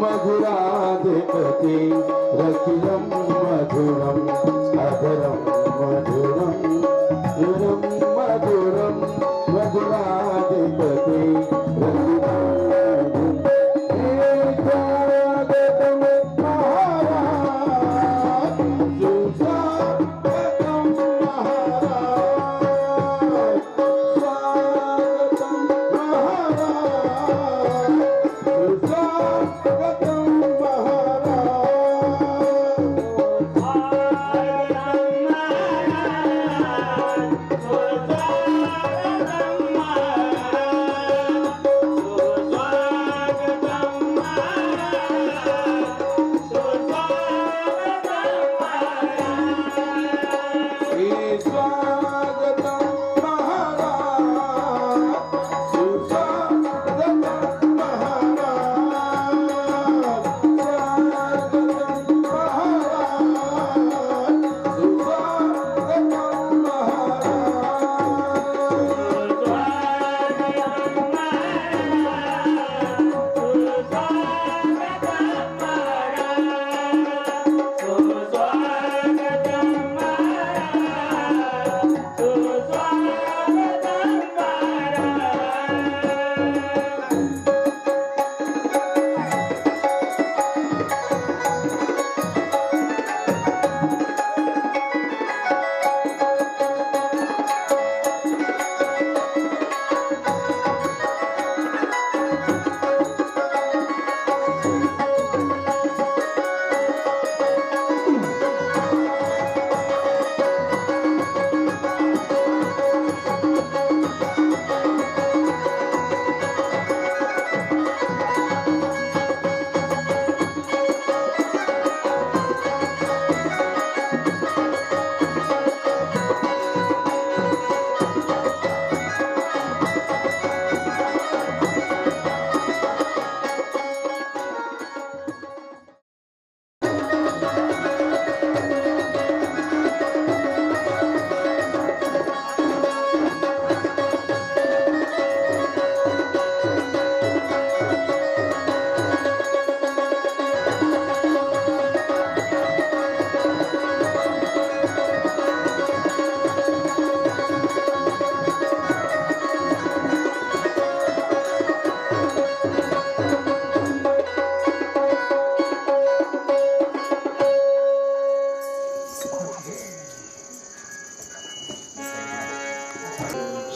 मधुराधिपति रखिलं मधुरं अधरं मधुरं मधुरं मधुरं मधुराधिपति रखिलं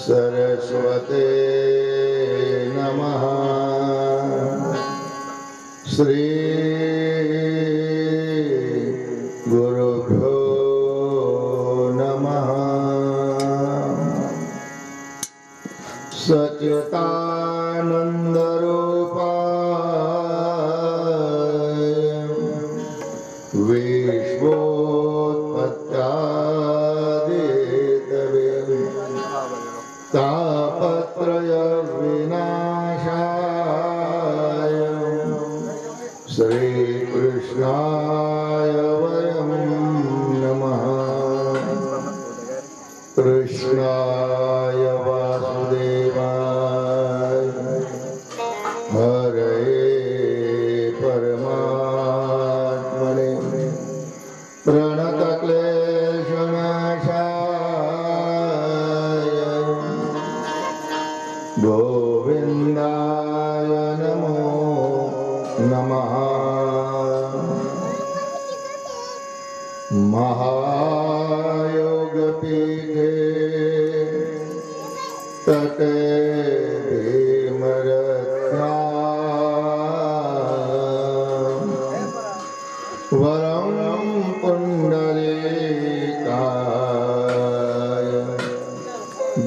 सरस्वते नमः। श्री गुरुभ्यो नमः। सच्चिदानंद रूपाय विश्वोत्पत्त्यादिहेतवे तापत्रय विनाशाय श्री कृष्णाय वयं नमः। कृष्णाय वासुदेवाय हरे परमात्मने प्रणतक्लेशनाशाय गोविन्दाय नमो नमः। महायोगपीठे तटे भीमरथ्या वरं पुण्डरीकाय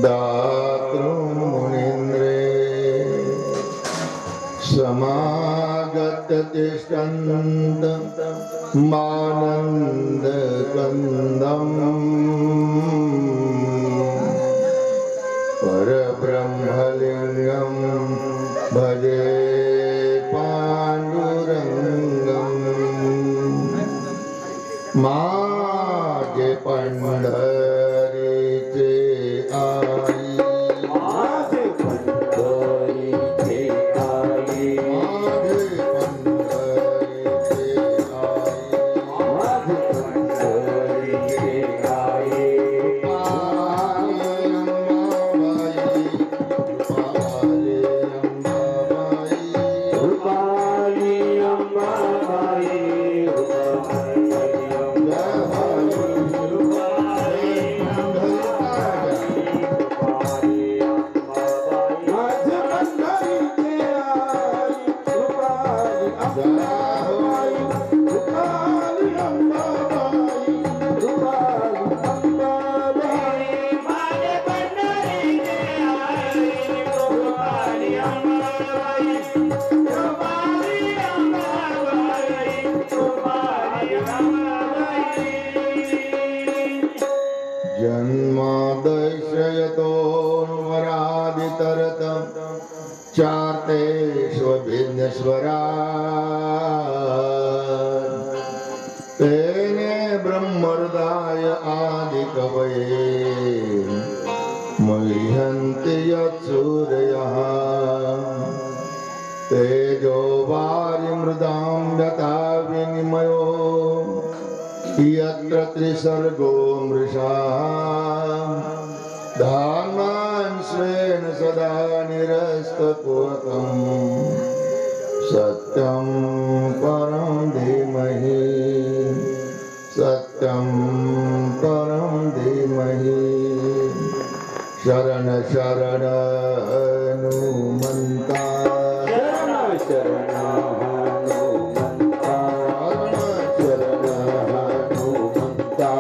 दातृं मुनीन्द्रे समागत्य तिष्ठन्तं मानन्दकन्दम् परब्रह्मलिङ्गं भजे पाण्डुरङ्गम् मागे पंढरीचे आई माझे पंढरीचे आई मागे पंढरीचे आई माझे पंढरीचे आई पाले अंबाबाई रुपाली अंबाबाई जन्मादशयतोन्वरादितरतं चार्तेष्वभिज्ञस्वरा तेने ब्रह्महृदाय आदिकवये मुह्यन्ति यत्सूरयः तेजो वारिमृदां यथा विनिमयो यत्र त्रिसर्गो मृषा धामान् स्वेन सदा निरस्तकुहकम् सत्यं परं धीमहि सत्यं परं धीमहि शरण शरण हनुमन्ता शरण हनुमन्ता शरण हनुमन्ता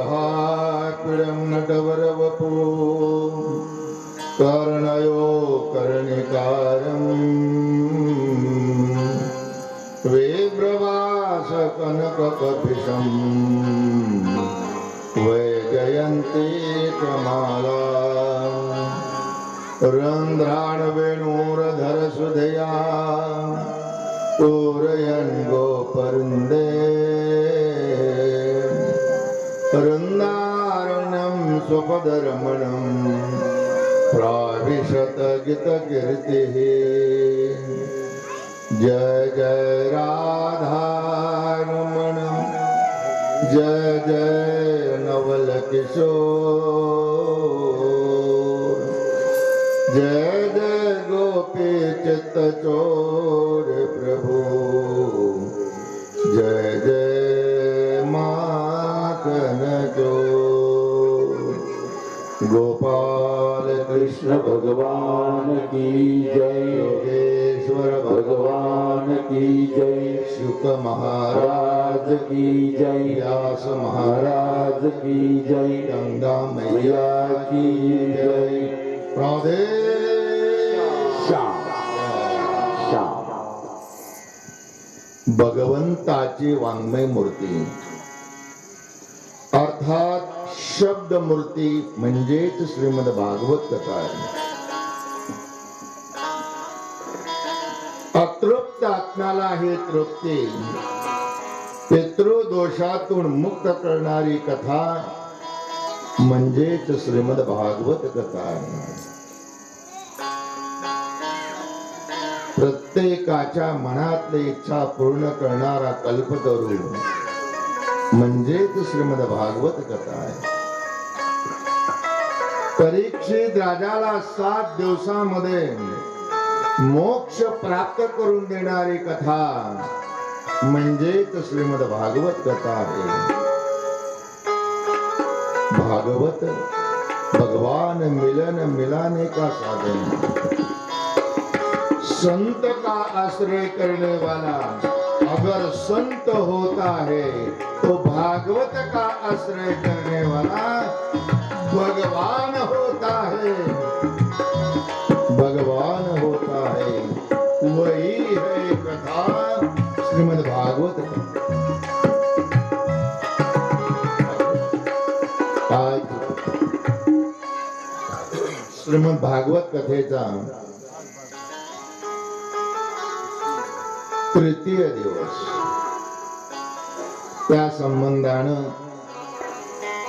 बर्हापीडं नटवरवपु कर्णयो कर्णिकारम् वेब्रवासकनककपिशम् वैजयन्ती कमाला रन्ध्राणवेणूरधरसुधया पूरयन् गोपरुन्दे वृन्दारण्यं स्वपदरमणं प्राविशत गीतकीर्तिः जय जय राधारमण जय जय नवल किशोर जय जय गोपी चित्त चोर प्रभु जय जय माखन चोर गोपाल कृष्ण भगवान की जय, योगेश्वर भगवान की जय, शुक महाराज राज की जय, व्यास महाराज महाराज की जय, गंगा मैया मैया की जय। राधे श्याम श्याम भगवंताची वाङ्मय मूर्ती अर्थात शब्द मूर्ती म्हणजेच श्रीमद भागवत कथा आहे. अतृप्त आत्म्याला हे तृप्ती पितृदोषातून मुक्त करणारी कथा म्हणजेच श्रीमद भागवत कथा आहे. प्रत्येकाच्या मनातली इच्छा पूर्ण करणारा कल्पतरू म्हणजेच श्रीमद भागवत कथा आहे. परीक्षित राजाला 7 दिवसामध्ये मोक्ष प्राप्त करून देणारी कथा म्हणजेच श्रीमद भागवत कथा आहे. भागवत भगवान मिलन मिलाने का साधन, संत का आश्रय करने वाला अगर संत होता है तो भागवत का आश्रय करने वाला भगवान होता है. भगवान होता है वही है कथा श्रीमद भागवत. आज श्रीमद भागवत कथेचा तृतीय दिवस. त्या संबंधानं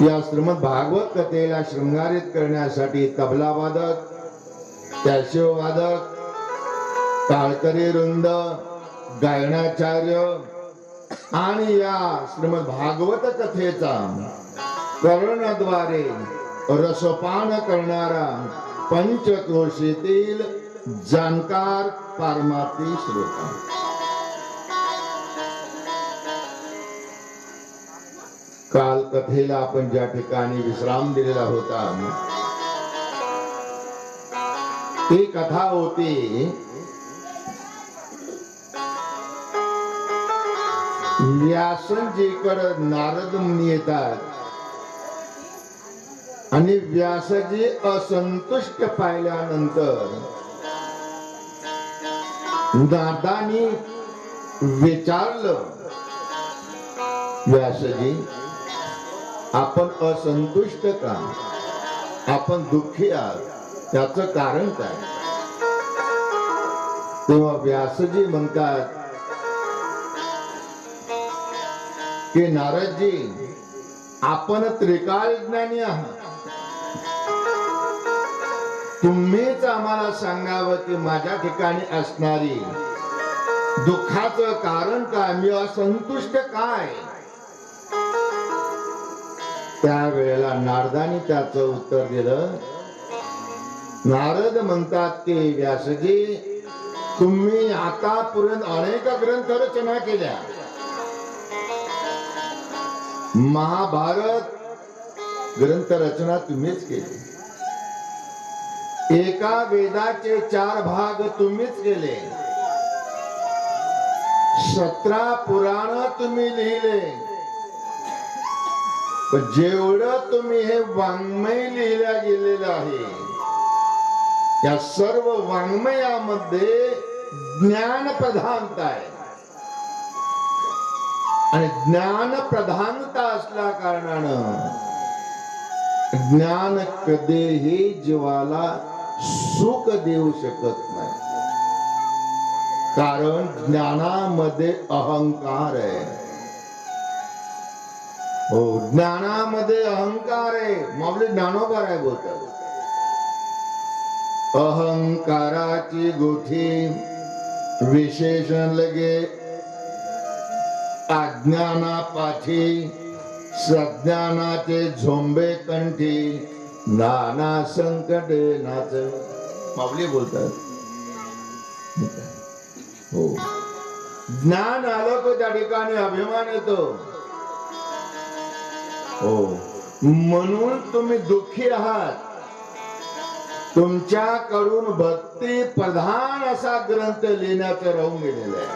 या श्रीमद भागवत कथेला शृंगारित करण्यासाठी तबला वादक, कॅशिओ वादक, टाळकरी वृंद, गायनाचार्य आणि या श्रीमद भागवत कथेचा कर्णद्वारे रसपान करणारा पंचक्रोशीतील जाणकार पारमार्थी श्रोता. काल कथेला आपण ज्या ठिकाणी विश्राम दिलेला होता ती कथा होती व्यासजीकडे नारद मुनी येतात आणि व्यासजी असंतुष्ट पाहिल्यानंतर नारदांनी विचारलं, व्यासजी आपण असंतुष्ट का, आपण दुःखी आहात, त्याचं कारण काय? तेव्हा व्यासजी म्हणतात की नारदजी आपण त्रिकाल ज्ञानी आहात, तुम्हीच आम्हाला सांगावं की माझ्या ठिकाणी असणारी दुःखाचं कारण काय, मी असंतुष्ट काय? त्यावेळेला नारदांनी त्याचं उत्तर दिलं. नारद म्हणतात की व्यासजी तुम्ही आतापर्यंत अनेक ग्रंथ रचना केल्या, महाभारत ग्रंथ रचना तुम्हीच केली, एका वेदाचे 4 भाग तुम्हीच केले, 17 पुराण तुम्ही लिहिले, पण जेवढं तुम्ही हे वाङ्मय लिहिल्या गेलेलं आहे या सर्व वाङ्मयामध्ये ज्ञान प्रधानता आहे आणि ज्ञान प्रधानता असल्या कारणानं ज्ञान कधीही जीवाला सुख देऊ शकत नाही, कारण ज्ञानामध्ये अहंकार आहे. हो, ज्ञानामध्ये अहंकार आहे. माऊली ज्ञानोबा आहे बोलतात, अहंकाराची गोठी विशेषण लगे अज्ञानापाठी सज्ञानाचे झोंबे कंठी नाना संकटे नाच. माऊली बोलतात. हो, ज्ञान आलं की त्या ठिकाणी अभिमान येतो. हो, म्हणून तुम्ही दुःखी आहात. तुमच्याकडून भक्ती प्रधान असा ग्रंथ लिहिण्याचं राहून गेलेला आहे.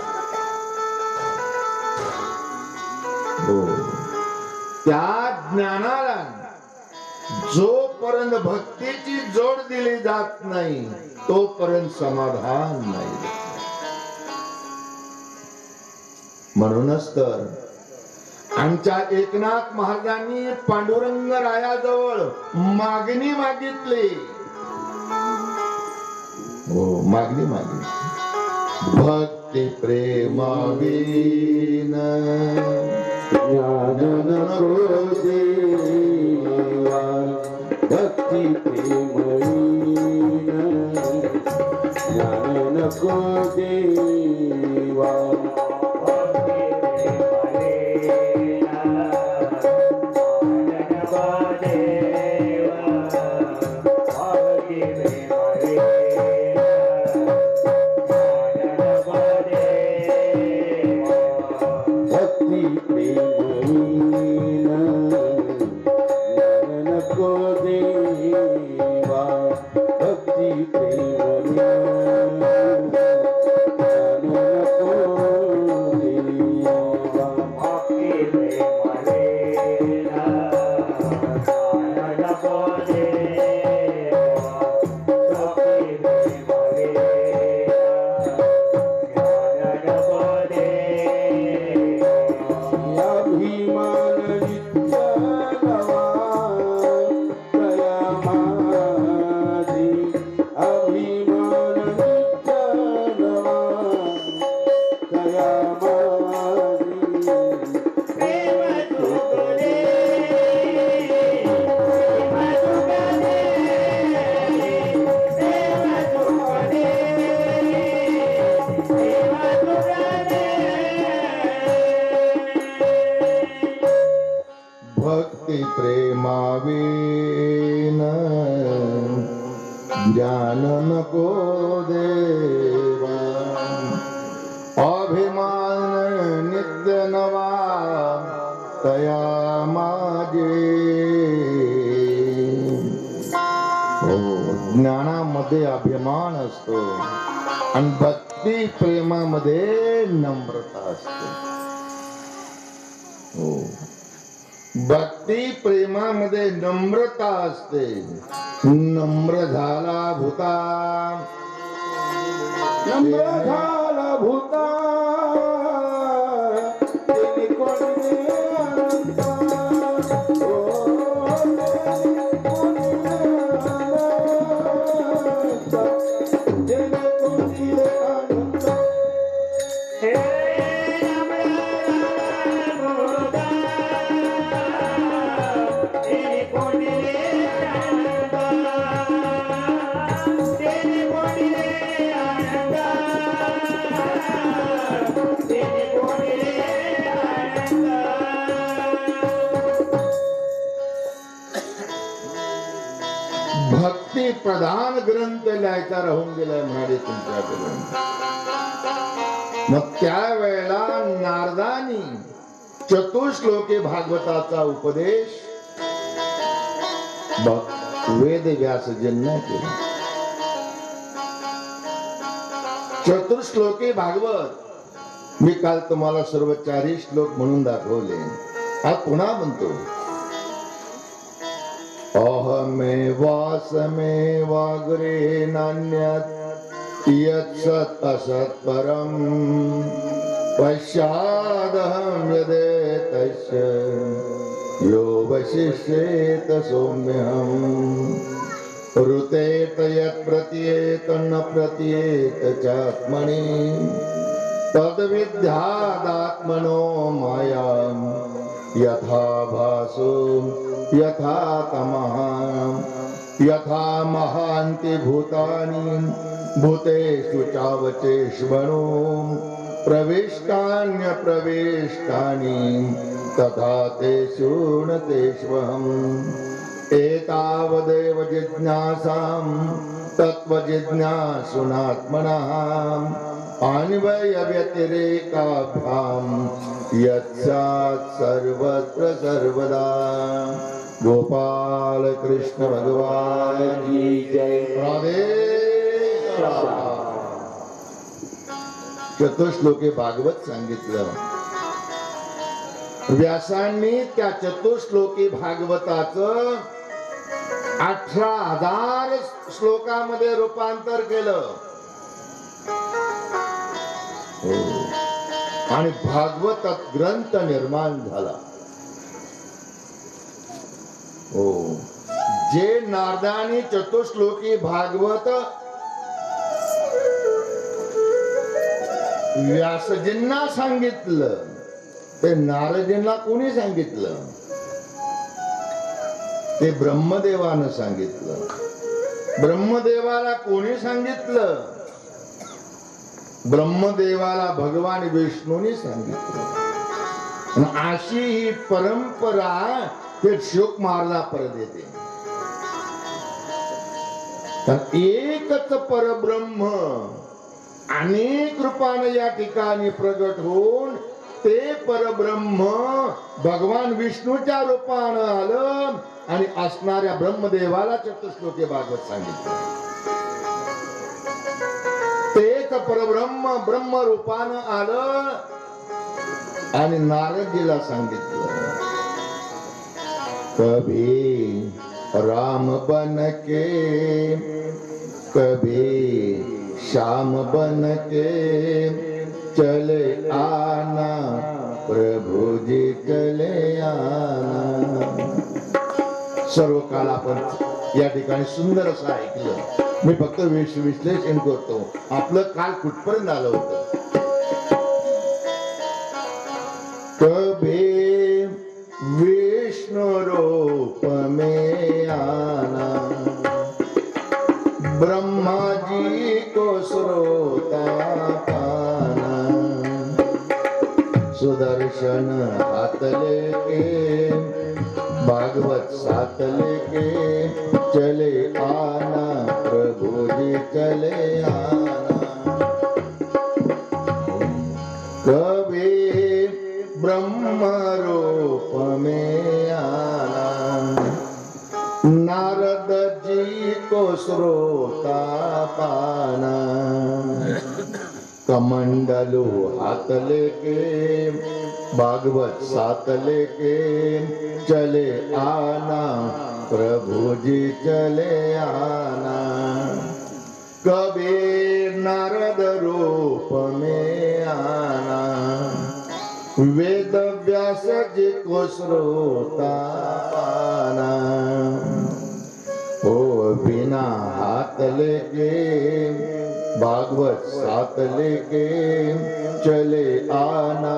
हो, त्या ज्ञानाला जोपर्यंत भक्तीची जोड दिली जात नाही तोपर्यंत समाधान नाही. म्हणूनच तर आमच्या एकनाथ महाराजांनी पांडुरंग रायाजवळ मागणी मागितली. हो, मागणी मागितली. भक्ती प्रेमावीन ज्ञान नको देवा, भक्ती प्रेमहीन ज्ञान नको देवा. भक्ती प्रेमावीन ज्ञान नको देवा. अभिमान नित्य नवा तया माझे. हो, ज्ञानामध्ये अभिमान असतो आणि भक्ती प्रेमामध्ये नम्रता असते. हो, भक्ती प्रेमामध्ये नम्रता असते. नम्र झाला भूता, नम्र झाला भूता, तेने कोणी अनंता. ओ, तेने कोणी अनंता. भक्ती प्रधान ग्रंथ लिहायचा राहून गेलाय म्हणाले तुमच्याकडून. मग त्यावेळेला नारदानी चतुश्लोकी भागवताचा उपदेश वेद व्यासजींना केला. चतुश्लोकी भागवत मी काल तुम्हाला सर्व 4 श्लोक म्हणून दाखवले. आज पुन्हा म्हणतो. अहमेवासमेवाग्रे नान्यत् यत् सत् असत् परं पश्चादहं यदेतस्य यो वशिष्येत सौम्यहम् ऋतेत यत् प्रतीयेत न प्रतीयेत चात्मनि तद्विद्यादात्मनो मायां यथा भासो यथा तमः यथा महान्ति भूतानि भूतेषु चावचेष्वणो प्रविष्टान्यप्रविष्टानि तथा ते शृणुतेष्वहम् एतावदेव जिज्ञासां तत्त्वजिज्ञासुनात्मनः अन्वयव्यतिरेकाभ्यां यत्स्यात् सर्वत्र सर्वदा। गोपाल कृष्ण भगवान की जय। राधे राधा। चतुश्लोकी भागवत सांगितलं. व्यासांनी त्या चतुश्लोकी भागवताचं 18,000 श्लोकामध्ये रूपांतर केलं. आणि भागवत ग्रंथ निर्माण झाला. हो, जे नारदानी चतुश्लोकी भागवत व्यासजींना सांगितलं, ते नारदजींना कोणी सांगितलं? ते ब्रह्मदेवानं सांगितलं. ब्रह्मदेवाला कोणी सांगितलं? ब्रह्मदेवाला भगवान विष्णूने सांगितलं. आणि अशी ही परंपरा ते शोक मारला परत येते. तर एकच परब्रह्म अनेक रूपाने या ठिकाणी प्रगट होऊन ते परब्रह्म भगवान विष्णूच्या रूपानं आलं आणि असणाऱ्या ब्रह्मदेवाला चतुश्लोकी भागवत सांगितलं. तेच परब्रह्म ब्रह्म रूपानं आलं आणि नारदजीला सांगितलं. कभी राम बन के कभी श्याम बन के चले आना प्रभु जी चले आना. सर्व काळ आपण या ठिकाणी सुंदर असं ऐकलं. मी फक्त विश्लेषण करतो आपलं काल कुठपर्यंत आलं होतं. कभी विष्णु रूप में आना ब्रह्मा जी को श्रोता पाना सुदर्शन हाथ लेके भागवत साथ लेके चले आना प्रभु जी चले आना. कभी ब्रह्म रूप में आना नारद जी को श्रोता पाना कमंडलू हाथ लेके भागवत साथ लेके चले आना प्रभु जी चले आना. कभी नारद रूप में आना वेद व्यास जी को श्रोता पाना. हो बिना हाथ लेके भागवत साथ लेके चले आना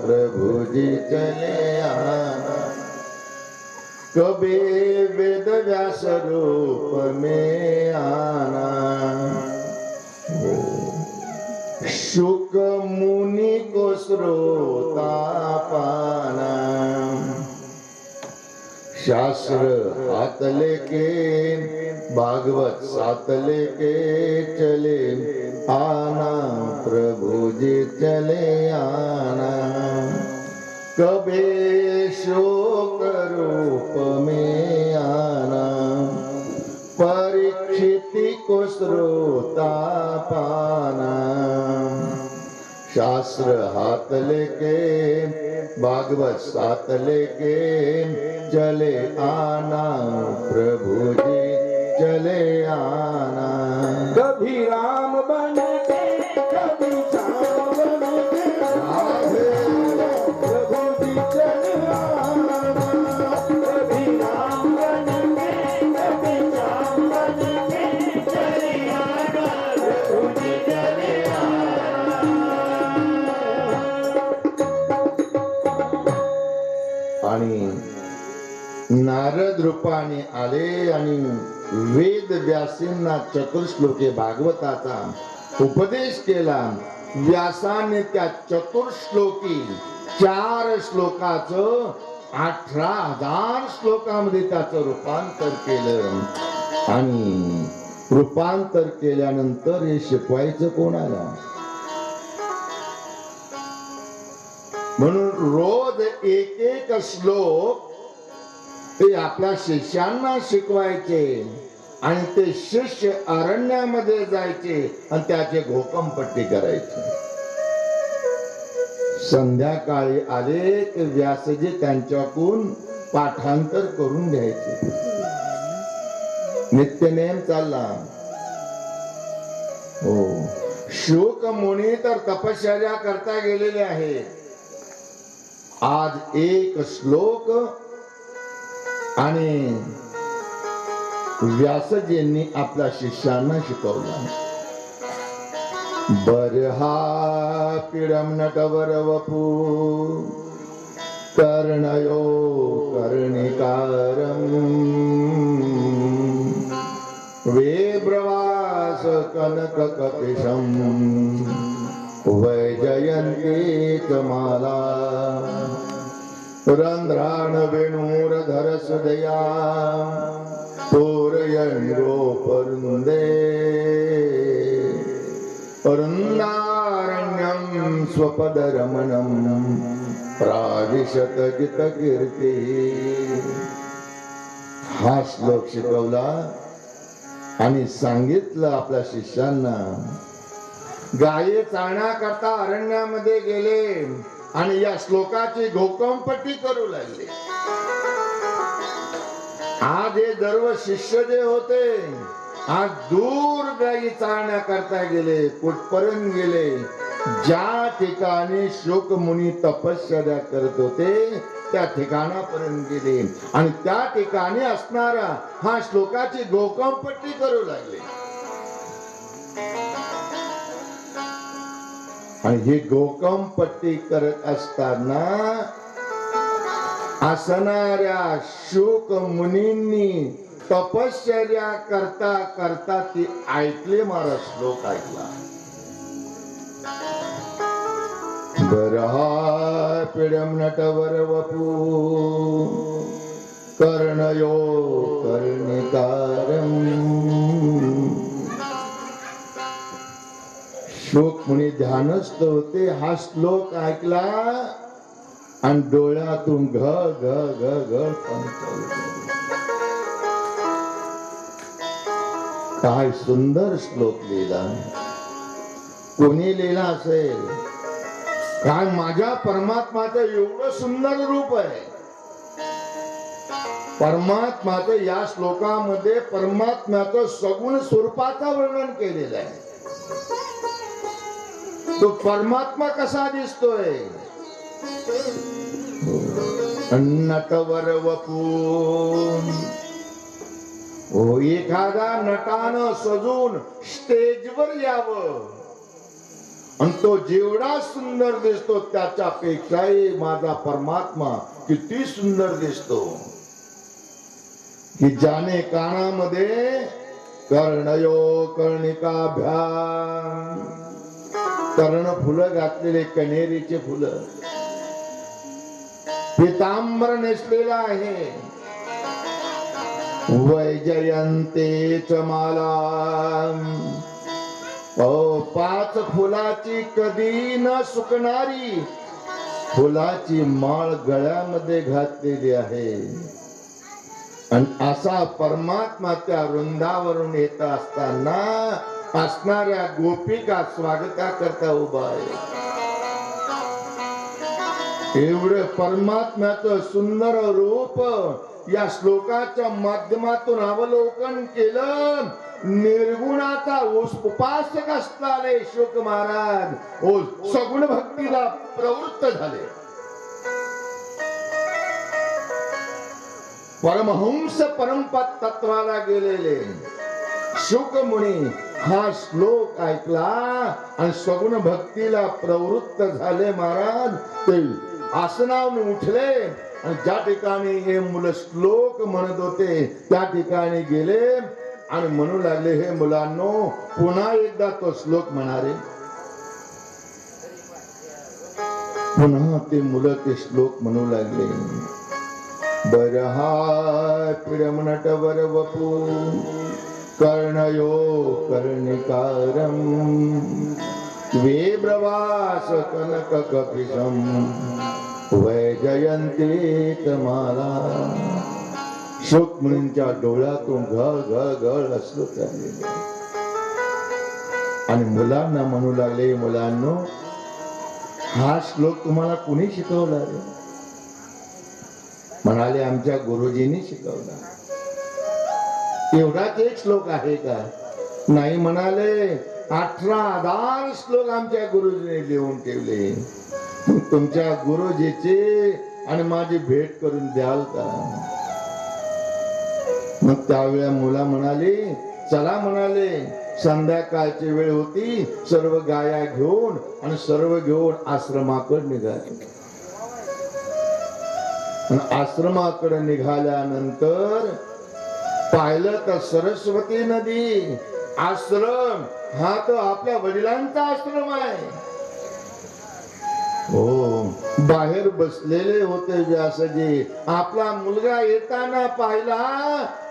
प्रभु जी चले आना. कभी वेद व्यास रूप में आना शुक मुनि को श्रोता पाना. शास्त्र हाथ लेके भागवत साथ लेके चले आना प्रभु जी चले आना. कभी शोक रूप में आना परीक्षित को श्रोता पाना. शास्त्र हाथ लेके भागवत साथ लेके चले आना प्रभु जी चले आना. कभी राम बन के कभी श्याम बन के प्रभु जी चले आना. कभी राम बन के कभी श्याम बन के चले आना प्रभु जी चले आना. आणि नारद रूपाने आले आणि वेद व्यासींना चतुश्लोकी भागवताचा उपदेश केला. व्यासाने त्या चतुर्श्लोकी 4 श्लोकाचं 18,000 श्लोकामध्ये त्याचं रूपांतर केलं. आणि रूपांतर केल्यानंतर हे शिकवायचं कोणाला? म्हणून रोज एक श्लोक ते आपल्या शिष्यांना शिकवायचे आणि ते शिष्य अरण्यामध्ये जायचे आणि त्याचे घोकमपट्टी करायचे. संध्याकाळी आले की व्यासजी त्यांच्याकडून पाठांतर करून घ्यायचे. नित्यनेम चालला. हो, शुक मुनी तर तपश्चर्या करता गेलेले आहेत. आज एक श्लोक आणि व्यासजींनी आपल्या शिष्यांना शिकवला. बरहा पिडम नटवर वपू कर्णयो कर्णिकारम वेब्रवास कनक कपिशम वैजयंती कमाला रंध्राण वेणूरधर सुदया पूरयन्योपरुन्दे अरुन्दारण्यं स्वपदरमणं प्राविशत जितकीर्ती. हा श्लोक शिकवला आणि सांगितलं आपल्या शिष्यांना. गाये चालण्याकरता अरण्यामध्ये गेले आणि या श्लोकाची घोकमपट्टी करू लागले. आज हे सर्व शिष्य जे होते आज दूर गायी चालण्याकरता गेले. कुठपर्यंत गेले? ज्या ठिकाणी शुक मुनी तपश्चर्या करत होते त्या ठिकाणापर्यंत गेले आणि त्या ठिकाणी असणारा हा श्लोकाची घोकमपट्टी करू लागले. आणि ही घोकमपट्टी करत असताना असणाऱ्या शुक मुनींनी तपश्चर्या करता करता ती ऐकले. महाराज श्लोक ऐकला. बरहा पिडम नटवर वपू कर्णयो कर्णिकारम. शुक मुनी ध्यानस्थ होते. हा श्लोक ऐकला आणि डोळ्यातून घ घ घ घ काय सुंदर श्लोक लिहिला. कोणी लिहिला असेल? काय माझ्या परमात्माचं एवढं सुंदर रूप आहे. परमात्माचं या श्लोकामध्ये परमात्म्याचं सगुण स्वरूपाचं वर्णन केलेलं आहे. तो परमात्मा कसा दिसतोय? नटवर वपून. हो, एखादा नटानं सजून स्टेजवर यावं आणि तो जेवढा सुंदर दिसतो त्याच्यापेक्षाही माझा परमात्मा किती सुंदर दिसतो. की ज्याने कानामध्ये कर्णयो कर्णिकाभ्याम कर्ण फुलं घातलेले, कण्हेरीचे फुलं, पितांबर नेसलेला आहे. वैजयंतेच माला. 5 फुलाची कधी न सुकणारी फुलाची माळ गळ्यामध्ये घातलेली आहे. आणि असा परमात्मा त्या वृंदावरून येत असताना असणाऱ्या गोपिका स्वागता करता उभा आहे. एवढं परमात्म्याचं सुंदर रूप या श्लोकाच्या माध्यमातून अवलोकन केलं. निर्गुणाचा उपासक असणारे शुक महाराज सगुण भक्तीला प्रवृत्त झाले. परमहंस परमपद तत्वाला गेलेले शुक मुनी हा श्लोक ऐकला आणि सगुण भक्तीला प्रवृत्त झाले. महाराज ते आसनावरून उठले आणि ज्या ठिकाणी हे मुलं श्लोक म्हणत होते त्या ठिकाणी गेले आणि म्हणू लागले, हे मुलांनो पुन्हा एकदा तो श्लोक म्हणारे. पुन्हा ते मुलं ते श्लोक म्हणू लागले. बरहाय पिडमनटवर वपू कर्णयो कर्णिकारम वेब्रवास कनक कपिशम वैजयंती माला. शुक मुनींच्या डोळ्यातून घळ घळ घळ अश्रू चाललेले आणि मुलांना म्हणू लागले, मुलांनो हा श्लोक तुम्हाला कुणी शिकवला रे? म्हणाले आमच्या गुरुजींनी शिकवला. एवढाच एक श्लोक आहे का? नाही म्हणाले, 18,000 श्लोक आमच्या गुरुजीने लिहून ठेवले. तुमच्या गुरुजीचे आणि माझी भेट करून द्याल का? मग त्यावेळेला मुला म्हणाले, चला म्हणाले. संध्याकाळची वेळ होती. सर्व गाया घेऊन आणि सर्व घेऊन आश्रमाकडे निघाले. आश्रमाकडे निघाल्यानंतर पाहिलं तर सरस्वती नदी. आश्रम हा तर आपल्या वडिलांचा आश्रम आहे. हो, बाहेर बसलेले होते व्यासजी. आपला मुलगा येताना पाहिला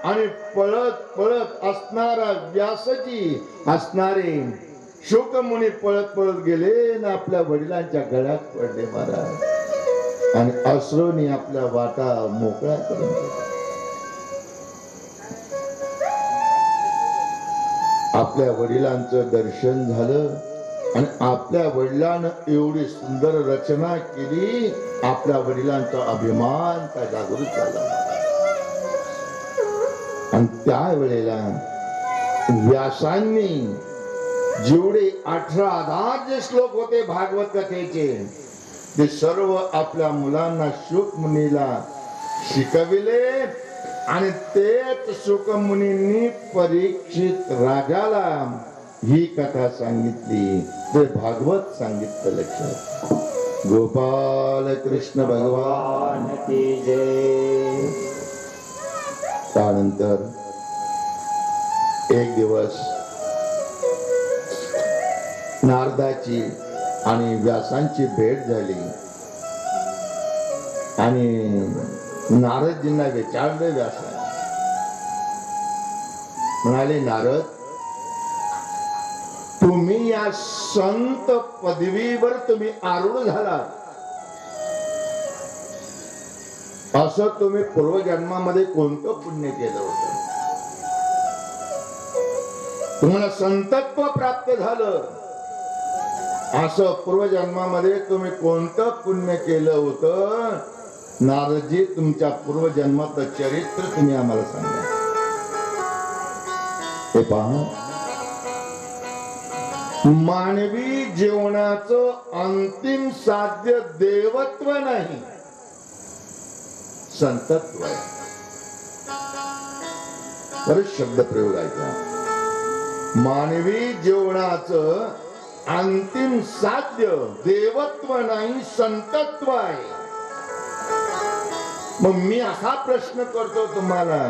आणि पळत पळत असणारा व्यासजी असणारे शुकमुनी पळत पळत गेले आणि आपल्या वडिलांच्या गळ्यात पडले महाराज आणि अश्रूंनी आपल्या वाटा मोकळ्या करून दिल्या. आपल्या वडिलांचं दर्शन झालं आणि आपल्या वडिलांना एवढी सुंदर रचना केली. आपल्या वडिलांचा अभिमान त्या जागृत झाला आणि त्यावेळेला व्यासांनी जेवढे 18,000 जे श्लोक होते भागवत कथेचे ते सर्व आपल्या मुलांना शुक मुनीला शिकविले आणि तेच शुक मुनींनी परीक्षित राजाला ही कथा सांगितली. ते भागवत सांगितलं. लक्षात. गोपाल कृष्ण भगवान की जय. त्यानंतर एक दिवस नारदाची आणि व्यासांची भेट झाली आणि नारदजींना विचारले. व्यासाने म्हणाले, नारद तुम्ही या संत पदवीवर तुम्ही आरूढ झाला, असं तुम्ही पूर्वजन्मामध्ये कोणतं पुण्य केलं होतं? तुम्हाला संतत्व प्राप्त झालं, असं पूर्वजन्मामध्ये तुम्ही कोणतं पुण्य केलं होतं? नारदजी, तुमच्या पूर्वजन्माचं चरित्र तुम्ही आम्हाला सांगा. हे पहा, मानवी जीवनाचं अंतिम साध्य देवत्व नाही, संतत्व आहे. बरेच शब्द प्रयोग आहे. मानवी जीवनाचं अंतिम साध्य देवत्व नाही, संतत्व आहे. मग मी असा प्रश्न करतो तुम्हाला,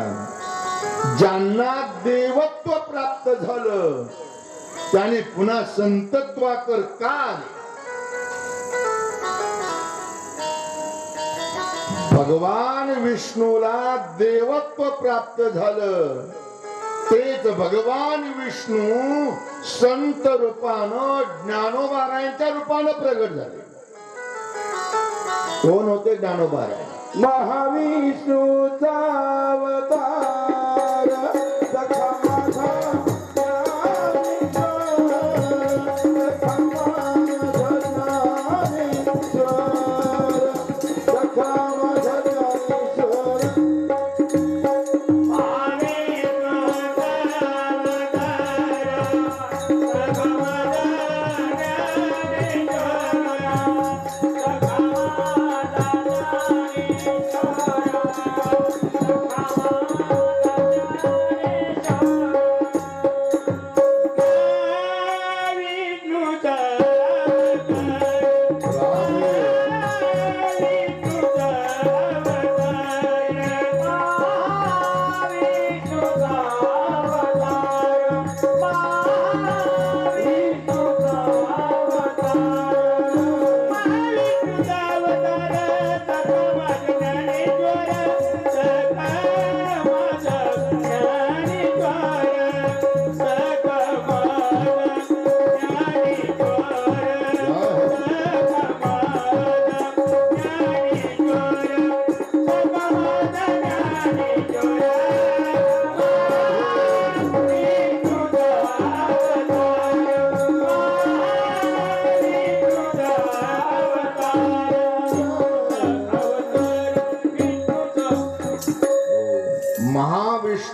ज्यांना देवत्व प्राप्त झालं त्याने पुन्हा संतत्वाकर का आले? भगवान विष्णूला देवत्व प्राप्त झालं, तेच भगवान विष्णू संत रूपानं ज्ञानोबारायांच्या रूपानं प्रगट झाले. कोण होते ज्ञानोबाराय? महाविष्णूचा अवतार सखा माझा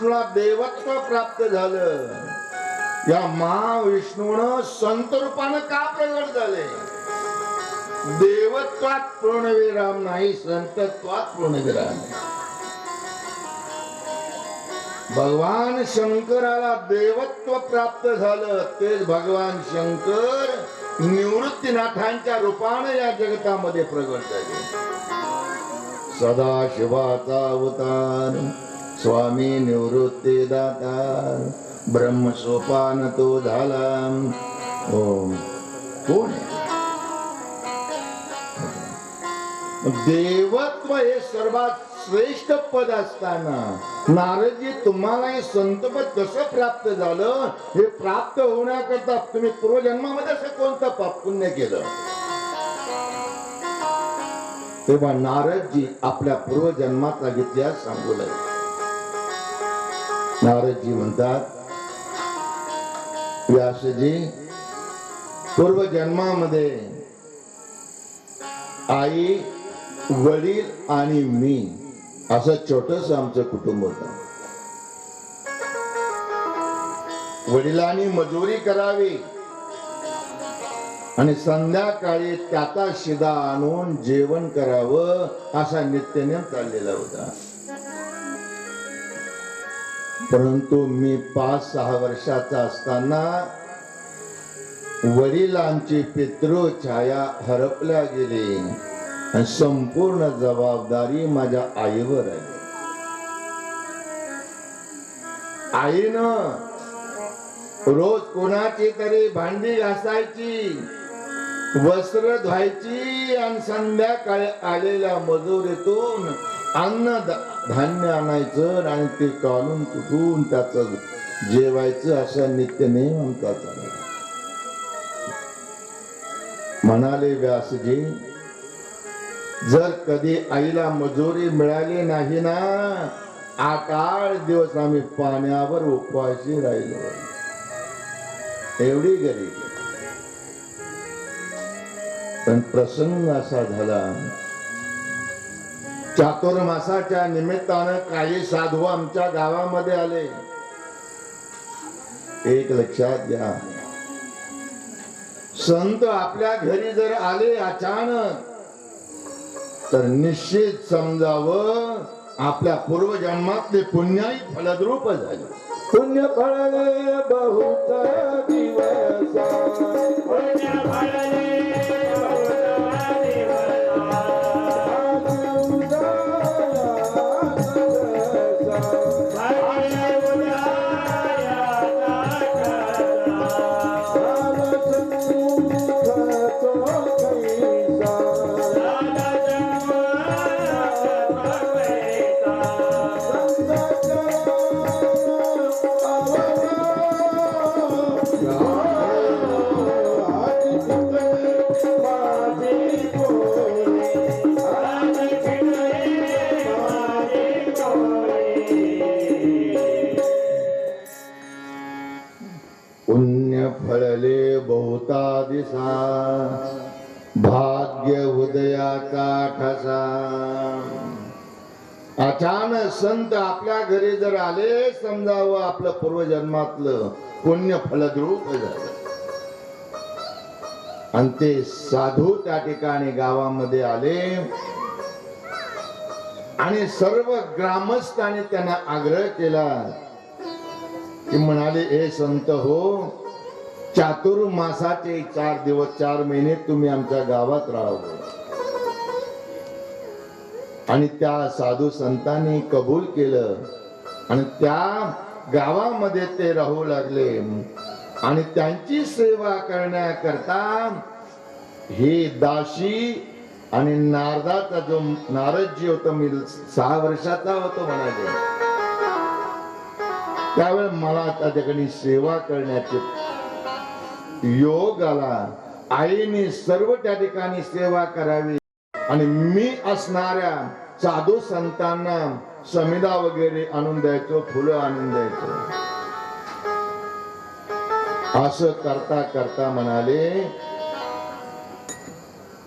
महाविष्णूला देवत्व प्राप्त झालं, या महाविष्णूनं संत रूपानं का प्रगट झाले? देवत्वात पूर्णविराम नाही, संतत्वात पूर्णविराम. भगवान शंकराला देवत्व प्राप्त झालं, तेच भगवान शंकर निवृत्तीनाथांच्या रूपाने या जगतामध्ये प्रगट झाले. सदाशिवाचा अवतार, स्वामी निवृत्ती दातार, ब्रह्मसोपान तो झाला. ओम कोण आहे? देवत्व हे सर्वात श्रेष्ठ पद असताना नारदजी तुम्हाला हे संतपद कसं प्राप्त झालं? हे प्राप्त होण्याकरता तुम्ही पूर्वजन्मामध्ये असं कोणतं पाप पुण्य केलं? तेव्हा नारदजी आपल्या पूर्वजन्माचा इतिहास सांगू लागले. नारदजी म्हणतात, व्यासजी, पूर्वजन्मामध्ये आई, वडील आणि मी असं छोटस आमचं कुटुंब होतं. वडिलांनी मजुरी करावी आणि संध्याकाळी त्याचा शिदा आणून जेवण करावं असा नित्यनेम चाललेला होता. परंतु मी 5-6 वर्षाचा असताना वडिलांची पितृछाया हरपल्या गेली आणि संपूर्ण जबाबदारी माझ्या आईवर आली. आईनं रोज कोणाची तरी भांडी घासायची, वस्त्र धुवायची आणि संध्याकाळी आलेल्या मजुरीतून अन्न धान्य आणायचं आणि ते काढून कुठून त्याचं जेवायचं, असा नित्यनेम आमचा चालला. म्हणाले व्यासजी, जर कधी आईला मजुरी मिळाली नाही ना, 8 दिवस आम्ही पाण्यावर उपवासी राहिलो. एवढी गरीब. पण प्रसंग असा झाला, चातुर्मासाच्या निमित्तानं काही साधू आमच्या गावामध्ये आले. एक लक्षात घ्या, संत आपल्या घरी जर आले अचानक, तर निश्चित समजावं आपल्या पूर्वजन्मातले पुण्याही फलद्रूप झाले. पुण्य फळले बहुत दिवसा, पुण्य फळले फळले बहुता दिसा, भाग्य उदयाचा ठसा. अचानक संत आपल्या घरी जर आले, समजावं आपलं पूर्वजन्मातलं पुण्य फलद्रूप झालं. आणि ते साधू त्या ठिकाणी गावामध्ये आले आणि सर्व ग्रामस्थांनी त्यांना आग्रह केला की, म्हणाले, हे संत हो, चातुर्मासाचे 4 दिवस 4 महिने तुम्ही आमच्या गावात राहावं. आणि त्या साधू संतांनी कबूल केलं आणि त्या गावामध्ये ते राहू लागले. आणि त्यांची सेवा करण्याकरता ही दाशी आणि नारदाचा जो नारदजी होतो, मी 6 वर्षाचा होतो म्हणाले, त्यावेळेस मला त्याच्याकडे सेवा करण्याचे योग आला. आईने सर्व त्या ठिकाणी सेवा करावी आणि मी असणाऱ्या साधू संतांना समिधा वगैरे आणून द्यायचो, फुलं आणून द्यायचो. असं करता करता म्हणाले,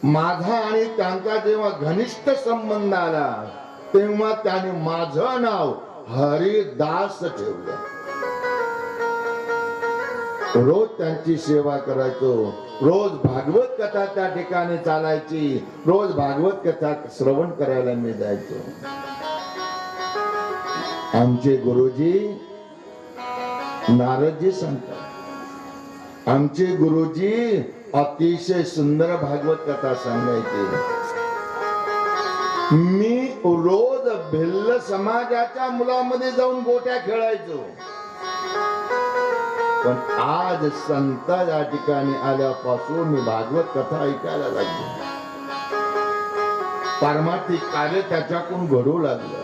माझा आणि त्यांचा जेव्हा घनिष्ठ संबंध आला, तेव्हा त्याने माझं नाव हरिदास ठेवलं. रोज त्यांची सेवा करायचो. रोज भागवत कथा त्या ठिकाणी चालायची. रोज भागवत कथा श्रवण करायला मी जायचो. आमचे गुरुजी नारदजी सांगतात, आमचे गुरुजी अतिशय सुंदर भागवत कथा सांगायचे. मी रोज भिल्ल समाजाच्या मुलामध्ये जाऊन गोट्या खेळायचो. पण आज संत या ठिकाणी आल्यापासून मी भागवत कथा ऐकायला लागलो. पारमार्थिक कार्य त्याच्याकडून घडू लागलं.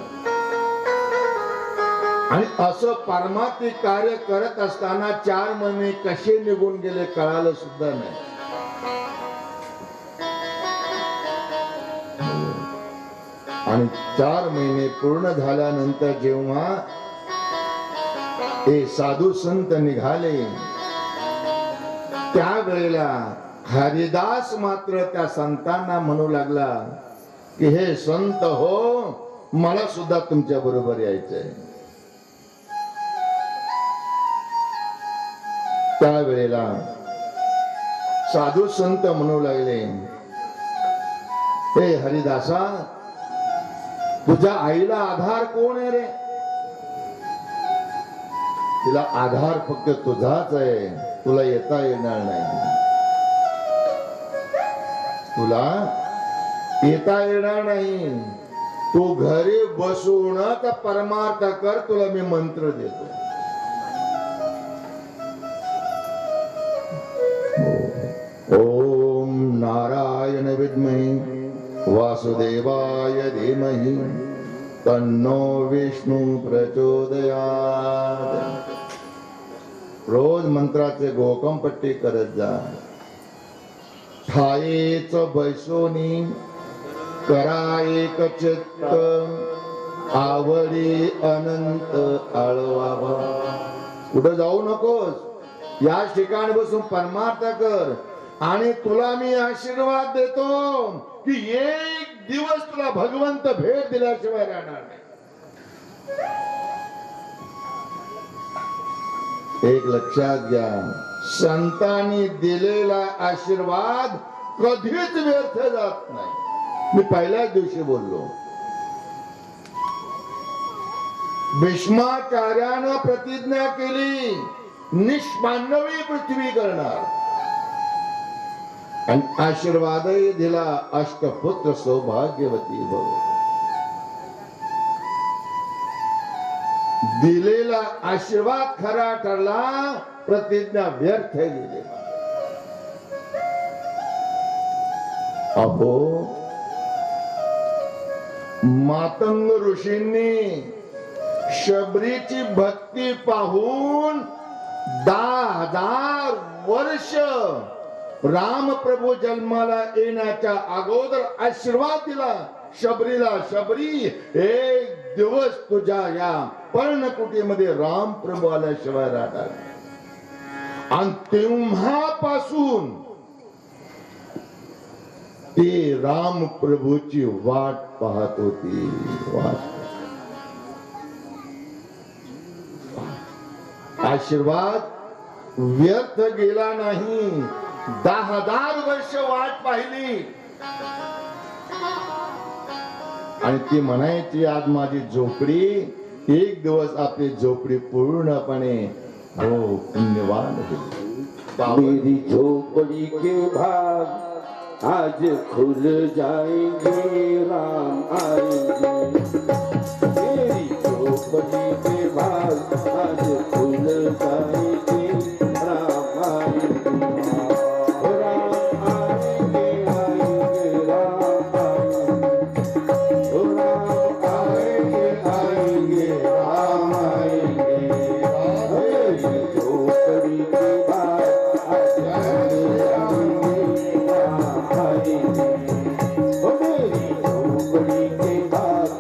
आणि असं पारमार्थिक कार्य करत असताना 4 महिने कसे निघून गेले कळालं सुद्धा नाही. आणि 4 महिने पूर्ण झाल्यानंतर जेव्हा हे साधू संत निघाले, त्यावेळेला हरिदास मात्र त्या संतांना म्हणू लागला की हे संत हो, मला सुद्धा तुमच्या बरोबर यायचंय. त्यावेळेला साधू संत म्हणू लागले, हे हरिदासा, तुझ्या आईला आधार कोण आहे रे? तिला आधार फक्त तुझाच आहे. तुला येता येणार नाही. तुला येता येणार नाही. तू घरी बसूनच परमार्थ कर. तुला मी मंत्र देतो. ओम नारायण विद्महे वासुदेवाय धीमहि तन्नो विष्णु प्रचोदयात्. रोज मंत्राचे घोकंपट्टी करत जा. ठायेच बैसोनी करा एक चित्त, आवडी अनंत आळवावा. कुठं जाऊ नकोस. याच ठिकाणी बसून परमार्थ कर. आणि तुला मी आशीर्वाद देतो की एक दिवस तुला भगवंत भेट दिल्याशिवाय राहणार नाही. एक लक्षात घ्या, संतांनी दिलेला आशीर्वाद कधीच व्यर्थ जात नाही. मी पहिल्याच दिवशी बोललो, भीष्माचार्यानं प्रतिज्ञा केली, निष्मांडवी पृथ्वी करणार. आणि आशीर्वादही दिला, अष्टपुत्र सौभाग्यवती भव. दिलेला आशीर्वाद खरा ठरला, प्रतिज्ञा व्यर्थ गेली. अहो, मातंग ऋषींनी शबरीची भक्ती पाहून 10,000 वर्ष राम प्रभू जन्माला येण्याच्या अगोदर आशीर्वाद दिला शबरीला, शबरी एक दिवस तुझ्या या पर्णकुटीमध्ये राम प्रभू आल्याशिवाय राहणार. आणि तेव्हापासून ती राम प्रभूची वाट पाहत होती. आशीर्वाद व्यर्थ गेला नाही. 10,000 वर्ष वाट पाहिली. आणि ती म्हणायची, आज माझी झोपडी, एक दिवस आपली झोपडी पूर्णपणे हो पुण्यवान होईल. मेरी झोपड़ी के भाग आज खुल जाएंगे, राम आएंगे. मेरी झोपड़ी के भाग आज खुल जाएंगे, राम आएंगे. राम आएंगे, आएंगे, राम आएंगे. राम आएंगे, आएंगे, राम आएंगे. मेरी झोपड़ी के भाग आज खुल जाएंगे, राम आएंगे. मेरी झोपड़ी के भाग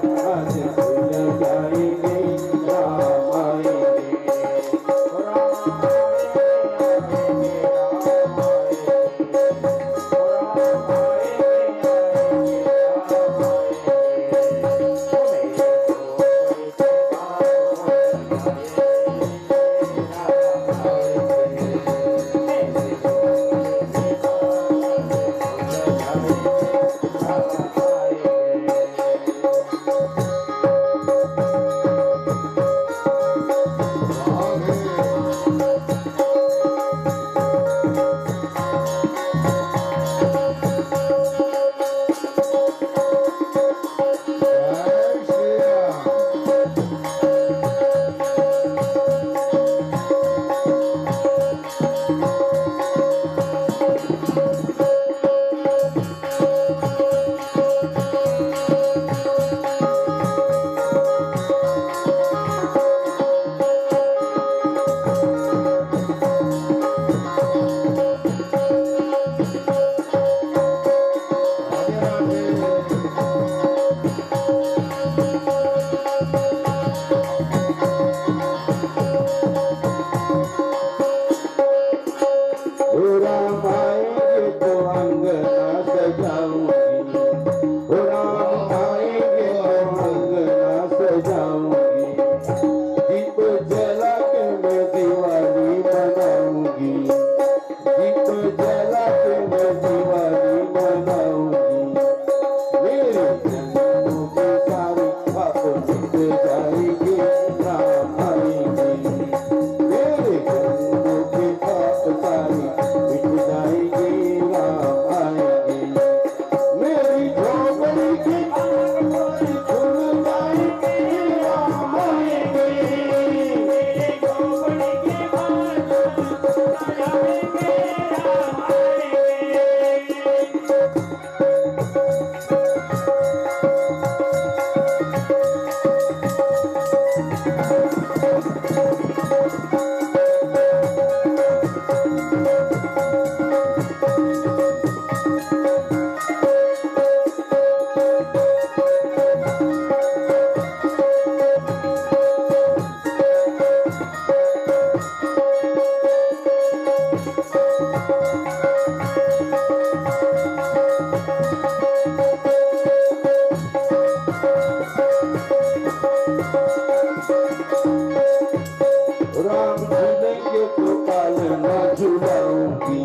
राम झूलेंगे तो पालना झूलाऊंगी,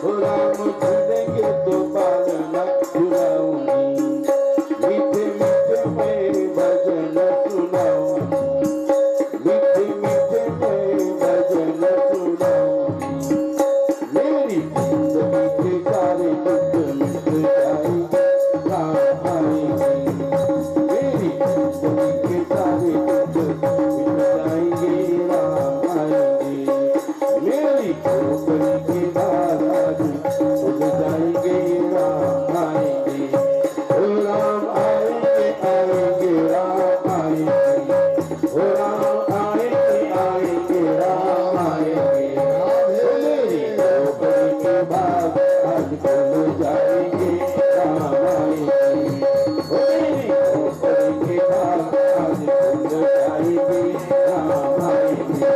राम झूलेंगे तो पालना झूलाऊंगी, मीठे मीठे में भजन सुनाऊंगी, मीठे मीठे में भजन सुनाऊंगी, मेरी जिंदगी के सारे दुख मिट जाएंगे, राम आएंगे, मेरी जिंदगी के सारे दुख मिट जाएंगे, राम आएंगे, मेरी खोपड़ी के नाराज उड़ जाएंगे, राम आएंगे, ओ राम आएंगे आएंगे राम आएंगे, ओ राम आएंगे आएंगे राम आएंगे, मेरी खोपड़ी के बाग आज खुल जाएंगे, राम आएंगे, ओ मेरी खोपड़ी के बाग आज खुल जाएंगे, राम आएंगे।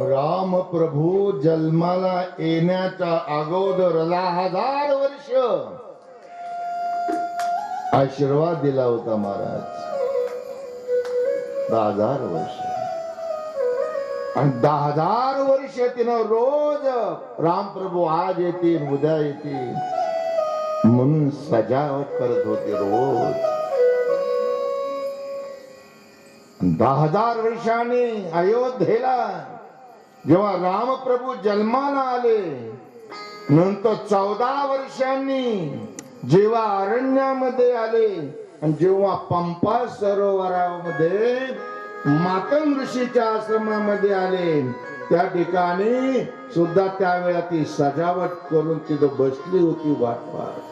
राम प्रभू जन्माला येण्याच्या अगोदर 10,000 वर्ष आशीर्वाद दिला होता महाराज. 10,000 वर्ष आणि 10,000 वर्ष तिनं रोज रामप्रभू आज येतील उद्या येतील म्हणून सजावट करत होते रोज. 10,000 वर्षांनी अयोध्येला जेव्हा रामप्रभू जन्माला आले, नंतर 14 वर्षांनी जेव्हा अरण्यामध्ये आले आणि जेव्हा पंपा सरोवरामध्ये मातंग ऋषीच्या आश्रमामध्ये आले, त्या ठिकाणी सुद्धा त्यावेळा ती सजावट करून तिथं बसली होती वाट पाहत.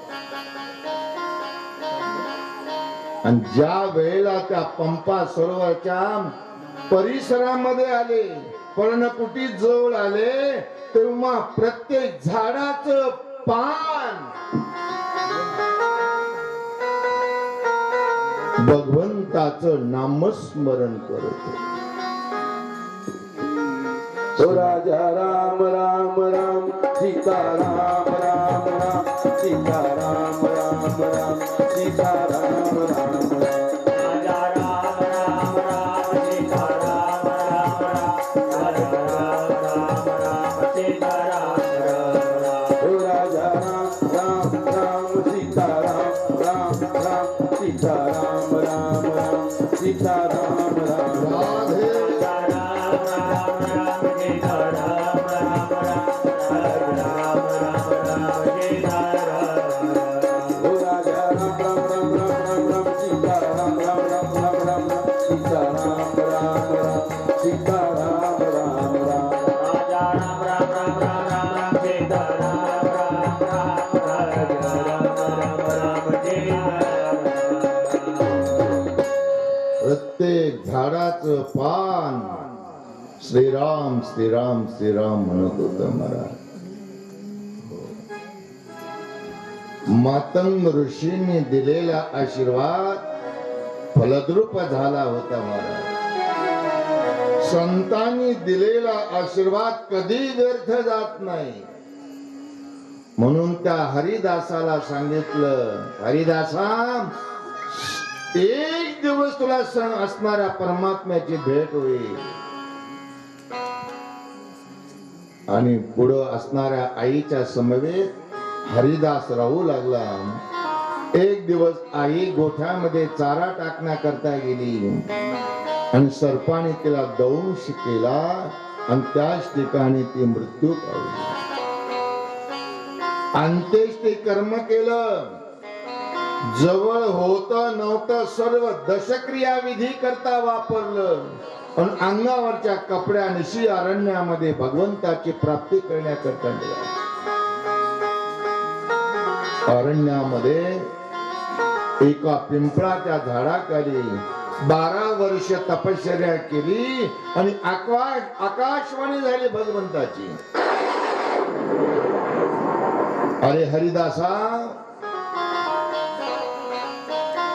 आणि ज्या वेळेला त्या पंपा सरोवरच्या परिसरामध्ये आले, पर्णकुटी जवळ आले, तेव्हा प्रत्येक झाडाचं पान भगवंताचं नामस्मरण करत होते. ओ राजा राम राम राम सीता राम राम राम सीता राम राम राम सीता राम राम राम राजा राम राम राम सीता राम राम राम राजा राम राम राम सीता राम राम राम ओ राजा राम राम राम सीता राम राम राम सीता राम राम राम सीता राम राम राधे प्रत्येक झाडाचं पान श्रीराम श्रीराम श्रीराम म्हणत होत महाराज. मातंग ऋषींनी दिलेला आशीर्वाद फलद्रूप झाला होता महाराज. संतांनी दिलेला आशीर्वाद कधी व्यर्थ जात नाही. म्हणून त्या हरिदासाला सांगितलं, हरिदासा एक दिवस तुला सण असणाऱ्या परमात्म्याची भेट होईल आणि पुढं असणाऱ्या आईच्या समवेत हरिदास राहू लागला. एक दिवस आई गोठ्यामध्ये चारा टाकण्याकरता गेली आणि सर्पाने तिला दंश केला आणि त्याच ठिकाणी ती मृत्यू पावली. अंत्येष्टी कर्म केलं. जवळ होत नव्हतं सर्व दशक्रिया विधी करता वापरलं, पण अंगावरच्या कपड्यानिशी अरण्यामध्ये भगवंताची प्राप्ती करण्याकरता निघाला. अरण्यामध्ये एका पिंपळाच्या झाडाखाली 12 वर्ष तपश्चर्या केली आणि आकाशवाणी झाली भगवंताची. अरे हरिदासा,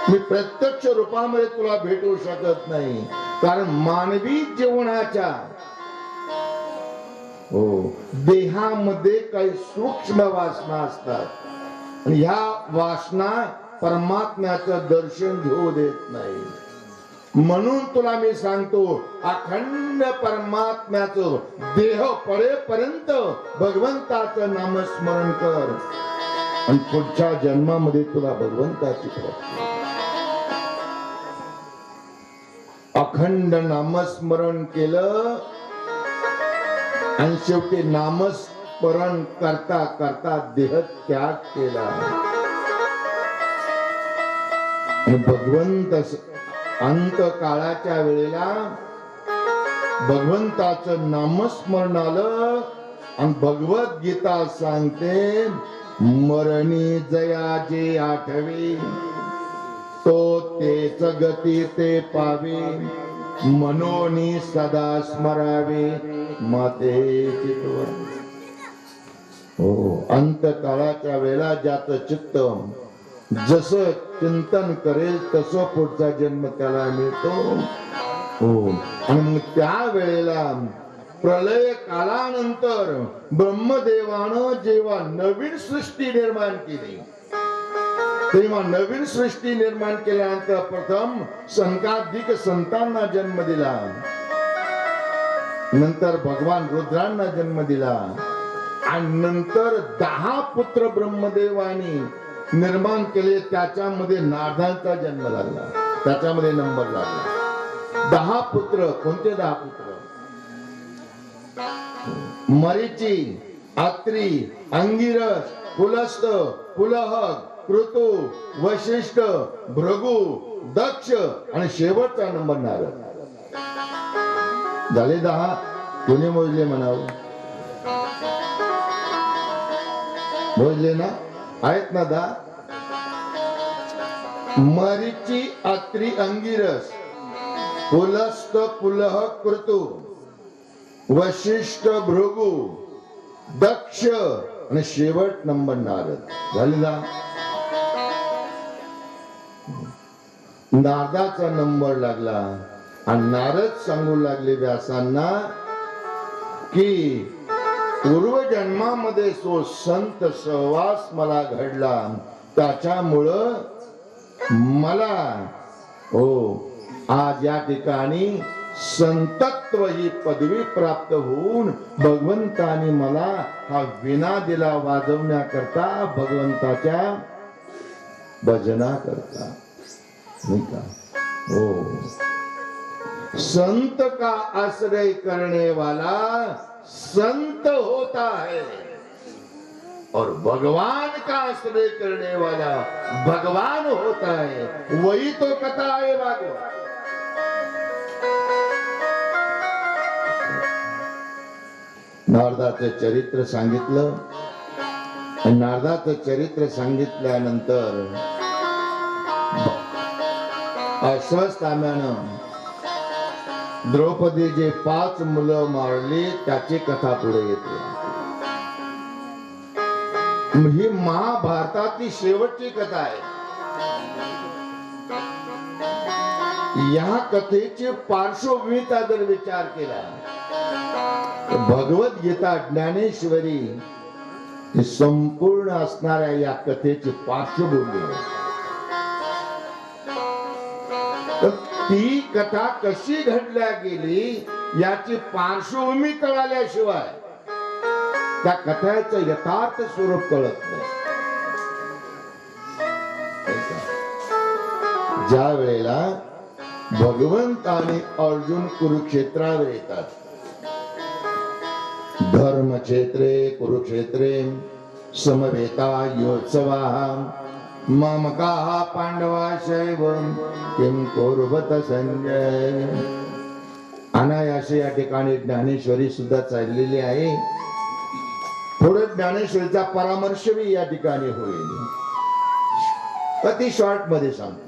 मी प्रत्यक्ष रूपामध्ये तुला भेटू शकत नाही, कारण मानवी जीवनाच्या देहामध्ये काही सूक्ष्म वासना असतात आणि ह्या वासना परमात्म्याचं दर्शन घेऊ देत नाही. म्हणून तुला मी सांगतो, अखंड परमात्म्याचं देह पडेपर्यंत भगवंताचं नामस्मरण कर आणि पुढच्या जन्मामध्ये तुला भगवंताची प्राप्ती. अखंड नामस्मरण केलं आणि शेवटी नामस्मरण करता करता देह त्याग केला आणि भगवंत अंत काळाच्या वेळेला भगवंताचं नामस्मरण आलं आणि भगवद्गीता सांगते, मरणी जया जे आठवे तो तेच गती ते पावे, मनोनी सदा स्मरावे माते चित्तवर. हो, अंत काळाच्या वेळेला ज्याचं चित्त जसं चिंतन करेल तसं पुढचा जन्म त्याला मिळतो. हो, आणि मग त्या वेळेला प्रलय कालानंतर ब्रह्मदेवानं जेव्हा नवीन सृष्टी निर्माण केली, तेव्हा नवीन सृष्टी निर्माण केल्यानंतर प्रथम संकाधिक संतांना जन्म दिला, नंतर भगवान रुद्रांना जन्म दिला आणि नंतर 10 पुत्र ब्रह्मदेवानी निर्माण केले. त्याच्यामध्ये नारदांचा जन्म लागला, त्याच्यामध्ये नंबर लागला. 10 पुत्र. कोणते 10 पुत्र? मरीची, अत्री, अंगिरस, पुलस्त, पुलहक, क्रतु, वशिष्ठ, भृगु, दक्ष आणि शेवटचा नंबर नारद. झाले 10. कोणी मोजले म्हणावं? मोजले ना? आहेत ना 10? मरीची, अत्री, अंगिरस, पुलस्त, पुलहक, क्रतु, वशिष्ठ, भृगु, दक्ष आणि शेवट नंबर नारद. झाले 10. नारदाचा नंबर लागला आणि नारद सांगू लागले व्यासांना की पूर्व जन्मामध्ये तो संत सहवास मला घडला, त्याच्यामुळं मला आज या ठिकाणी संतत्व ही पदवी प्राप्त होऊन भगवंताने मला हा विना दिला वाजवण्याकरता, भगवंताच्या भजना करता. नहीं का? संत का आश्रय करने वाला संत होता है और भगवान का आश्रय करने वाला भगवान होता है. वही तो कथा आहे भागवत. नारदाचं चरित्र सांगितलं आणि नारदाचं चरित्र सांगितल्यानंतर अश्वत्थाम्यानं द्रौपदी जे 5 मुलं मारली त्याची कथा पुढे येते. ही महाभारताची शेवटची कथा आहे. या कथेची पार्श्वभूमीचा जर विचार केला, भगवद्गीता ज्ञानेश्वरी ही संपूर्ण असणाऱ्या या कथेची पार्श्वभूमी आहे. ती कथा कशी घडल्या गेली याची पार्श्वभूमी कळाल्याशिवाय त्या कथेचं यथार्थ स्वरूप कळत नाही. ज्या वेळेला भगवंत आणि अर्जुन कुरुक्षेत्रावर येतात, धर्मक्षेत्रे कुरुक्षेत्रे समवेता योत्सवा ममका पांडवा शैव किं कुर्वत संजय. अनायासे या ठिकाणी ज्ञानेश्वरी सुद्धा चाललेली आहे. थोडं ज्ञानेश्वरीचा परामर्श बी या ठिकाणी होईल. अति शॉर्ट मध्ये सांगतो.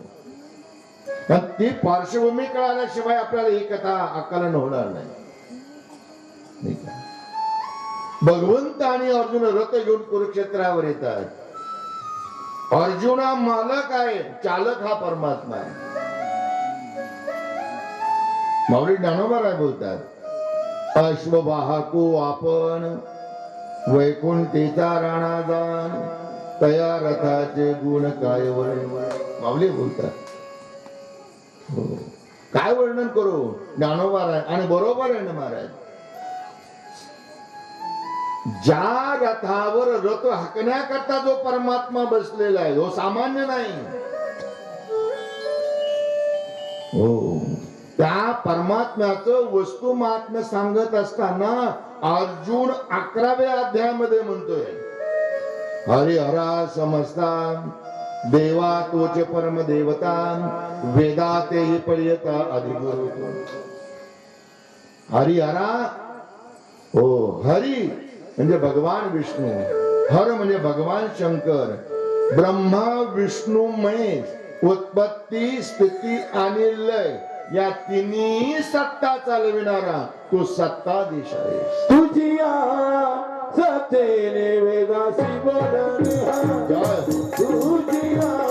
पण ती पार्श्वभूमी कळाल्याशिवाय आपल्याला ही कथा आकलन होणार नाही. नाही का? भगवंत आणि अर्जुन रथ घेऊन कुरुक्षेत्रावर येतात. अर्जुन हा मालक आहे, चालक हा परमात्मा आहे. माऊली ज्ञानोबा काय बोलतात, अश्ववाहको आपण वैकुंठीचा राणा जाण तया रथाचे गुण काय वर्णन. माऊली बोलतात हो. काय वर्णन करू ज्ञानोबा राय. आणि बरोबर आहे ना महाराज. ज्या रथावर रथ हाकण्याकरता जो परमात्मा बसलेला आहे तो सामान्य नाही हो. त्या परमात्म्याचं वस्तू महात्म्य सांगत असताना अर्जुन 11व्या अध्यायामध्ये म्हणतोय, हरिहरा समजता देवा तोच परम देवता वेदा तेही पळयता अधिगुरु. हरिहरा हो. हरी म्हणजे भगवान विष्णू, हर म्हणजे भगवान शंकर, ब्रह्मा विष्णू महेश, उत्पत्ती स्थिती आणि लय या तिन्ही सत्ता चालविणारा तो सत्ताधीश आहे. तुझिया सत्तेने वेदासी बोलन तुझिया सत्तेने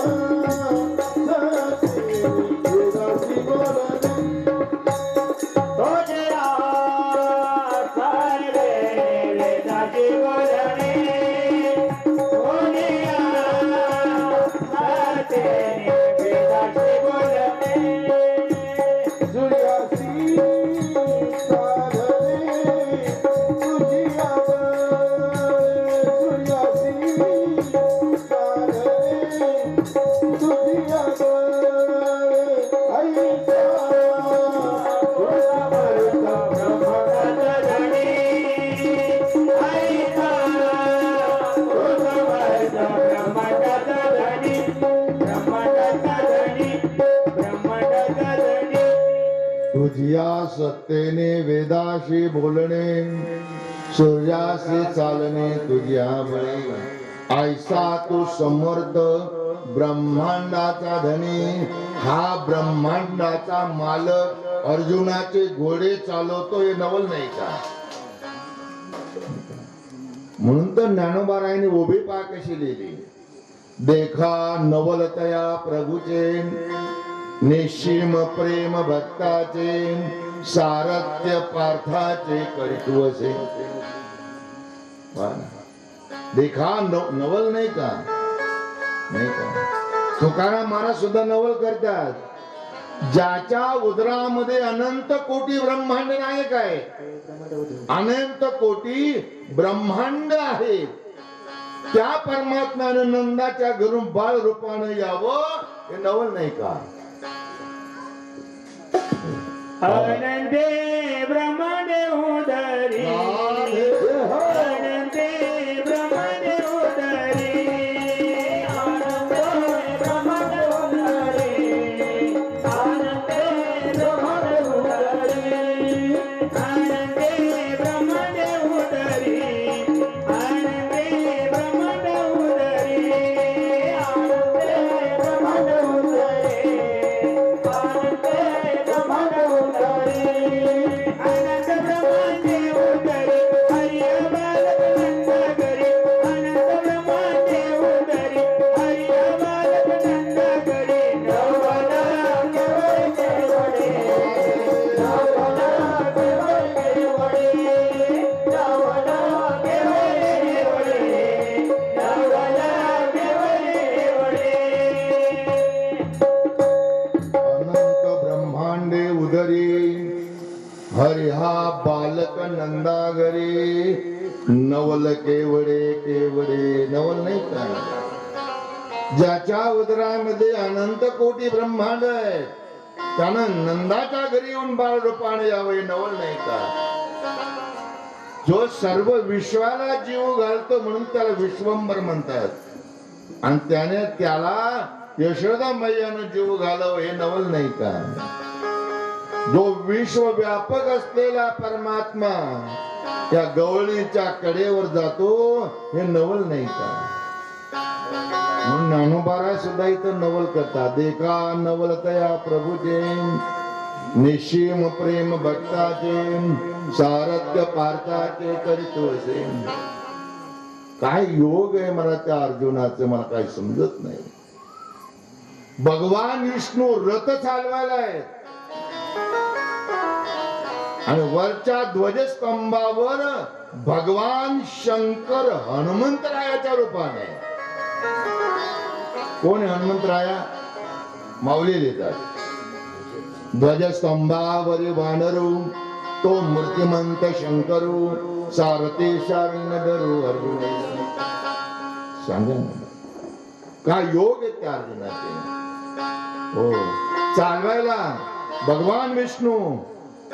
वेदासी बोलन तुझिया सर्वे वेदासी बोलणे तुझिया सत्तेने वेदासी बोलणे सूर्यासी तुझिया सत्तेने वेदाशी बोलणे सूर्याशी चालणे तुझ्यामुळे ऐसा तू समर्थ ब्रह्मांडाचा धनी. हा ब्रह्मांडाचा मालक अर्जुनाचे घोडे चालवतो हे नवल नाही का. म्हणून तर ज्ञानोबारायांनी उभी पा कशी लिहिली, देखा नवलतया प्रभूचे निशिम प्रेम भक्ताचे सारथ्य पार्थाचे करितुवसे. देखा नवल नाही का. नाही का. तुकाराम महाराज सुद्धा नवल करतात. ज्याच्या उदरामध्ये अनंत कोटी ब्रह्मांड नायक आहे, अनंत कोटी ब्रह्मांड आहे, त्या परमात्म्याने नंदाच्या घरून बाळ रूपाने यावं हे नवल नाही का. आनंदे ब्रह्मांडे उदरी आनंदे ब्रह्मांडे उदरी आनंदे ब्रह्मांडे उदरी आनंदे ब्रह्मांडे उदरी आनंदे ब्रह्मांडे उदरी आनंदे ब्रह्मांडे उदरी आनंदे ब्रह्मांडे हरी हा बालक नंदागरी नवल केवडे केवडे. नवल नाही का. ज्याच्या उदरामध्ये अनंत कोटी ब्रह्मांड आहे त्यानं नंदाच्या घरी येऊन बाळ रूपाने यावे नवल नाही का. जो सर्व विश्वाला जीव घालतो म्हणून त्याला विश्वंभर म्हणतात. आणि त्याने त्याला यशोदा मैयानं जीव घालव हे नवल नाही का? जो विश्वव्यापक असलेला परमात्मा त्या गवळीच्या कडेवर जातो हे नवल नाही का? म्हणून ज्ञानोबाराय सुद्धा इथं नवल करतात. देखा नवलतया प्रभूचे निशिम प्रेम भक्ताचे सारथ्य पार्थाचे करीतोसे. काय योग आहे मला त्या अर्जुनाचं, मला काही समजत नाही. भगवान विष्णू रथ चालवायला आहेत आणि वरच्या ध्वजस्तंभावर भगवान शंकर हनुमंतरायाच्या रूपाने. कोण आहे हनुमंतराया? माऊली लिहितात. ध्वजस्तंभावरी वानरू तो मूर्तिमंत शंकरू सारथी शारण्यधरू अर्जुन. सांगा ना काय योग आहे त्या अर्जुनाचे. हो, चालवायला भगवान विष्णू,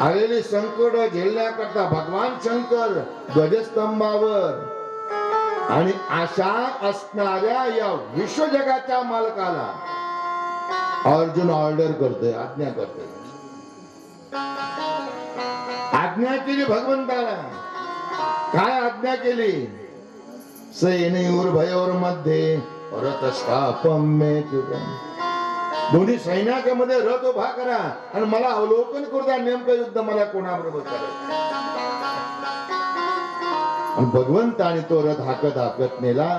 आलेले संकट झेलण्याकरता भगवान शंकर ध्वजस्तंभावर. आणि अशा असणाऱ्या या विश्वजगाच्या मालकाला अर्जुन ऑर्डर करतोय, आज्ञा करतोय. आज्ञा केली भगवंताला. काय आज्ञा केली? सैन्योर भयोर मध्ये रथ स्थापम्य कृतम्. दोन्ही सैन्याच्या मध्ये रथ उभा करा आणि मला अवलोकन करू द्या नेमकं युद्ध मला कोणाबरोबर करायचं. आणि भगवंताने तो रथ हाकत नेला.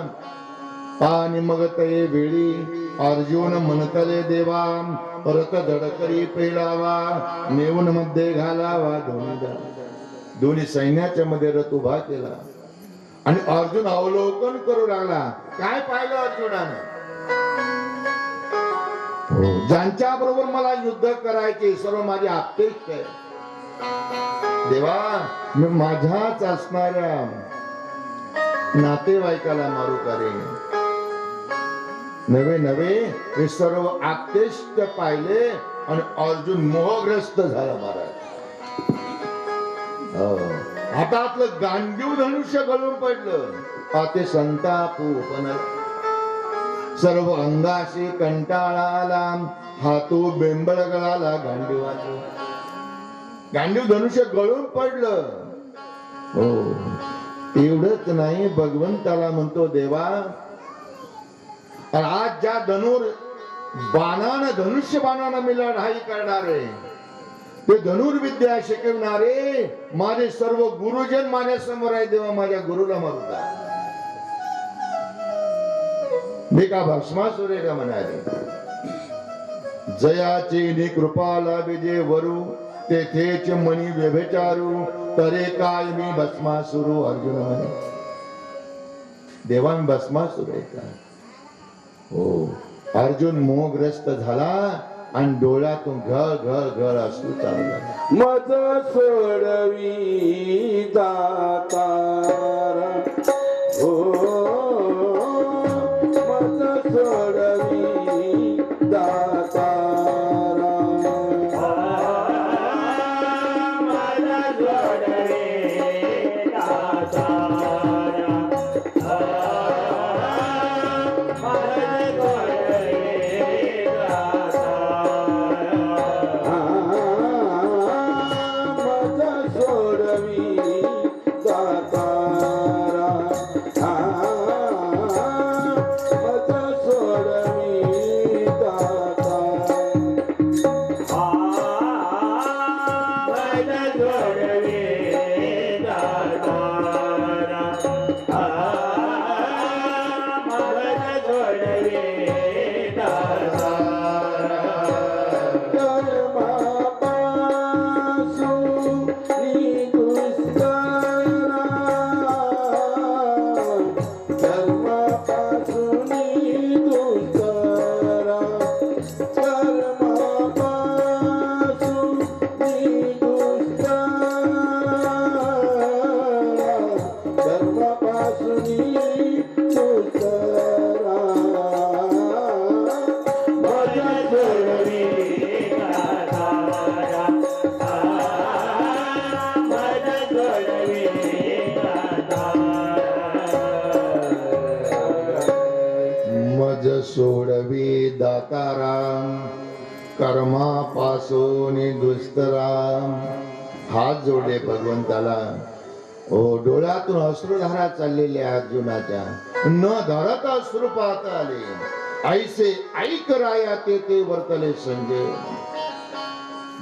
आणि मग ते वेळी अर्जुन म्हणतले देवा रथ धडकरी पेलावा नेऊन मध्ये घालावा. दोन्ही सैन्याच्या मध्ये रथ उभा केला आणि अर्जुन अवलोकन करू लागला. काय पाहिलं अर्जुनानं? ज्यांच्या बरोबर मला युद्ध करायचे सर्व माझे आप्तेष्ट आहे. देवा मी माझ्याच असणाऱ्या नातेवाईकाला मारू करे. नवे नवे हे सर्व आप्तेष्ट पाहिले आणि अर्जुन मोहग्रस्त झाला महाराज. हातातलं गांडीव धनुष्य गळून पडलं. ते संतापू पण सर्व अंगाशी कंटाळा आला. हातू बेंबळ गळाला गांडीवाला. गांडीव धनुष्य गळून पडलं. हो, एवढंच नाही भगवंताला म्हणतो देवा आज ज्या बाणानं धनुष्य बाणानं मी लढाई करणारे ते धनुर्विद्या शिकवणारे माझे सर्व गुरुजन माझ्या समोर आहे. देवा माझ्या गुरुला मारू का? मी का भस्मासुर आहे का म्हणाले. जयाची नि कृपाला विजय वरू तेथेच मनी व्यभिचारू तरे काय मी भस्मासुरू. अर्जुन म्हणे देवा मी भस्मासुर आहे का? हो. अर्जुन मोहग्रस्त झाला आणि डोळ्यातून घळ घळ घळ असू चालला. मज सोडवी दातारा हो मज सोडवी दातारा. कर्मापासून दुस्तरा हात जोडले भगवंताला. ओ डोळ्यातून अश्रुधारा चाललेल्या अर्जुनाच्या न धरत अश्रू पाहता आले. ऐसे ऐक राया ते वर्तले संजय.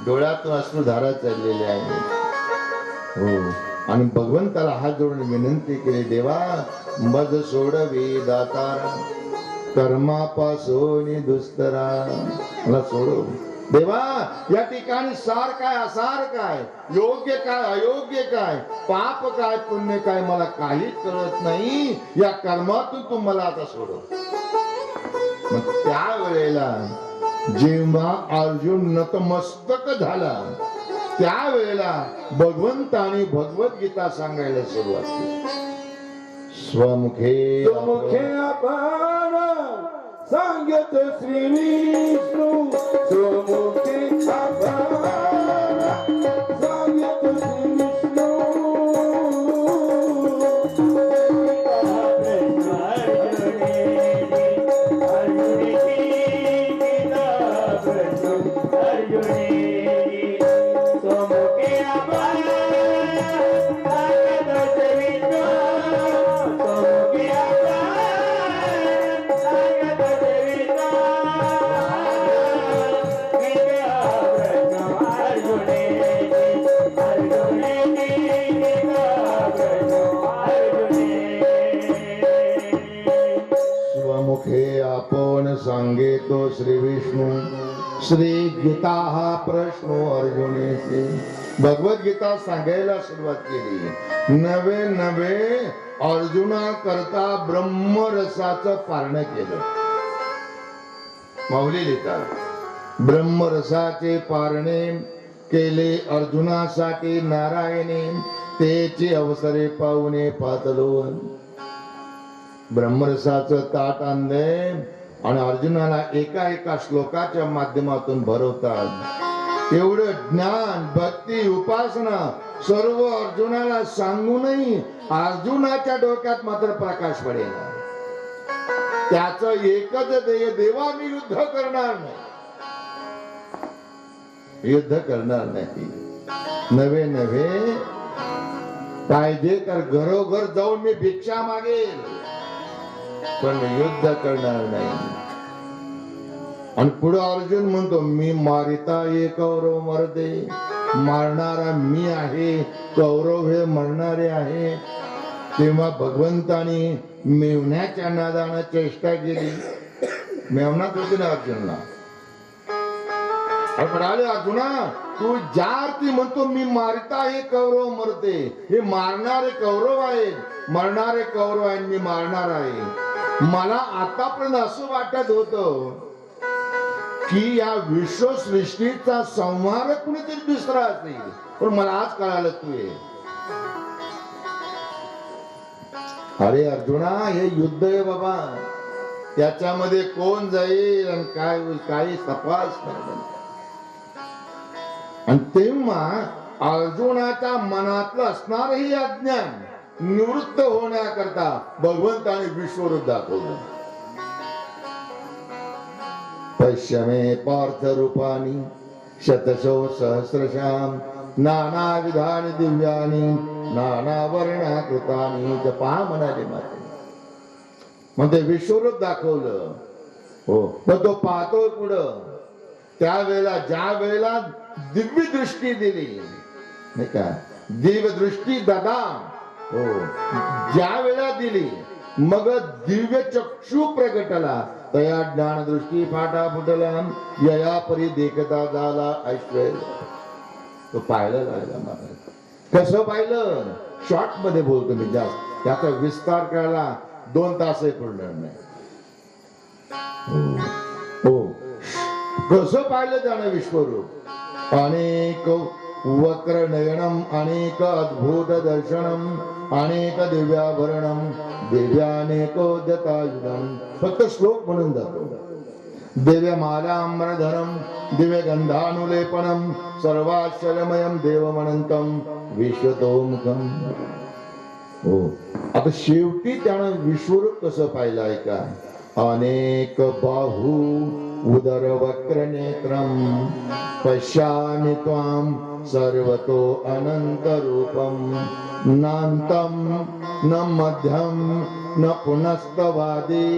डोळ्यातून अश्रुधारा चाललेल्या आहे. हो आणि भगवंताला हात जोडून विनंती केली, देवा मज सोडवे दातारा कर्मापासून दुस्तरा. मला सोडव देवा. या ठिकाणी सार काय असार काय, योग्य काय अयोग्य काय, पाप काय पुण्य काय मला काहीच कळत नाही. या कर्मातून तू मला आता सोडव. मग त्यावेळेला जेव्हा अर्जुन नतमस्तक झाला त्यावेळेला भगवंताने भगवद्गीता सांगायला सुरुवात केली. स्वमुखे आपण सांगत श्री विष्णू स्वमुखे आपण सांगत श्री विष्णू. स्वमुखे आपण सांगेतो श्री विष्णू. श्री गीता हा प्रश्न अर्जुनेचे. भगवद्गीता सांगायला सुरुवात केली. नवे नवे अर्जुना करता ब्रह्मरसाचं पारण केलं. माऊली लिहितात ब्रह्मरसाचे पारणे केले अर्जुनासाठी नारायणे. तेचे अवसरे पाहुणे पातलो. ब्रह्मरसाचं ताट आणलंय आणि अर्जुनाला एका एका श्लोकाच्या माध्यमातून भरवतात. एवढं ज्ञान भक्ती उपासना सर्व अर्जुनाला सांगूनही अर्जुनाच्या डोक्यात मात्र प्रकाश पडेल. त्याचं एकच ध्येय, देवा मी युद्ध करणार नाही, युद्ध करणार नाही. नवे नवे पाहिजे तर घरोघर जाऊन मी भिक्षा मागेल पण युद्ध करणार नाही. आणि पुढे अर्जुन म्हणतो मी मारिता ये कौरव मरते. मारणारा मी आहे, कौरव हे मरणारे आहे. तेव्हा भगवंतानी मेवण्याच्या नादानं चेष्टा केली. मेवनात होती ना अर्जुनला. म्हणाले अर्जुना तू ज्या अर्थी म्हणतो मी मारिता हे कौरव मरते, हे मारणारे कौरव आहेत, मरणारे कौरव आहेत, मी मारणार आहे. मला आतापर्यंत असं वाटत होतं की या विश्वसृष्टीचा संहार कुणीतरी दुसरा असेल, पण मला आज कळालं तू आहे. अरे अर्जुना हे युद्ध आहे बाबा. त्याच्यामध्ये कोण जाईल आणि काय होईल काही तपास नाही. आणि तेव्हा अर्जुनाच्या मनातलं असणारही अज्ञान निवृत्त होण्याकरता भगवंताने विश्वरूप दाखवलं. पश्यमे पार्थ रूपानी शतशो सहस्रशाम नाना विधानी दिव्यानी नाना वर्णाकृतानी. पहा म्हणाले माते म्हणजे विश्वरूप दाखवलं. हो पण तो पाहतोय पुढं. त्यावेळेला ज्या वेळेला दिव्य दृष्टी दिली नाही का, दिव्य दृष्टी दादा हो ज्या वेळेला दिली मग दिव्य चक्षु प्रगटला. तया ज्ञान दृष्टी फाटा फुटला यया परी देखता झाला ऐश्वर्य. तो पाहायला लागला महाराज. कसं पाहिलं शॉर्ट मध्ये बोलतो मी, जास्त त्याचा विस्तार करायला 2 तासही पडणार नाही. हो कसं पाहिलं त्यानं विश्वरूप. अनेक वक्र नयनम अनेक अद्भुत दर्शनम अनेक दिव्याभरणम दिव्यानेकोद्यतायुधम. फक्त श्लोक म्हणून जातो. दिव्यमालाम्रधरम दिव्यगंधानुलेपनम सर्वाश्चर्यमयम देवमनंतम विश्वतोमुखम. हो आता शेवटी त्यानं विश्वरूप कसं पाहिलंय का. अनेक बाहू उदरवक्र नेत्रम पश्यामि त्वां सर्वतो अनंत रूपम नान्तं न मध्यम न पुनस्तवादी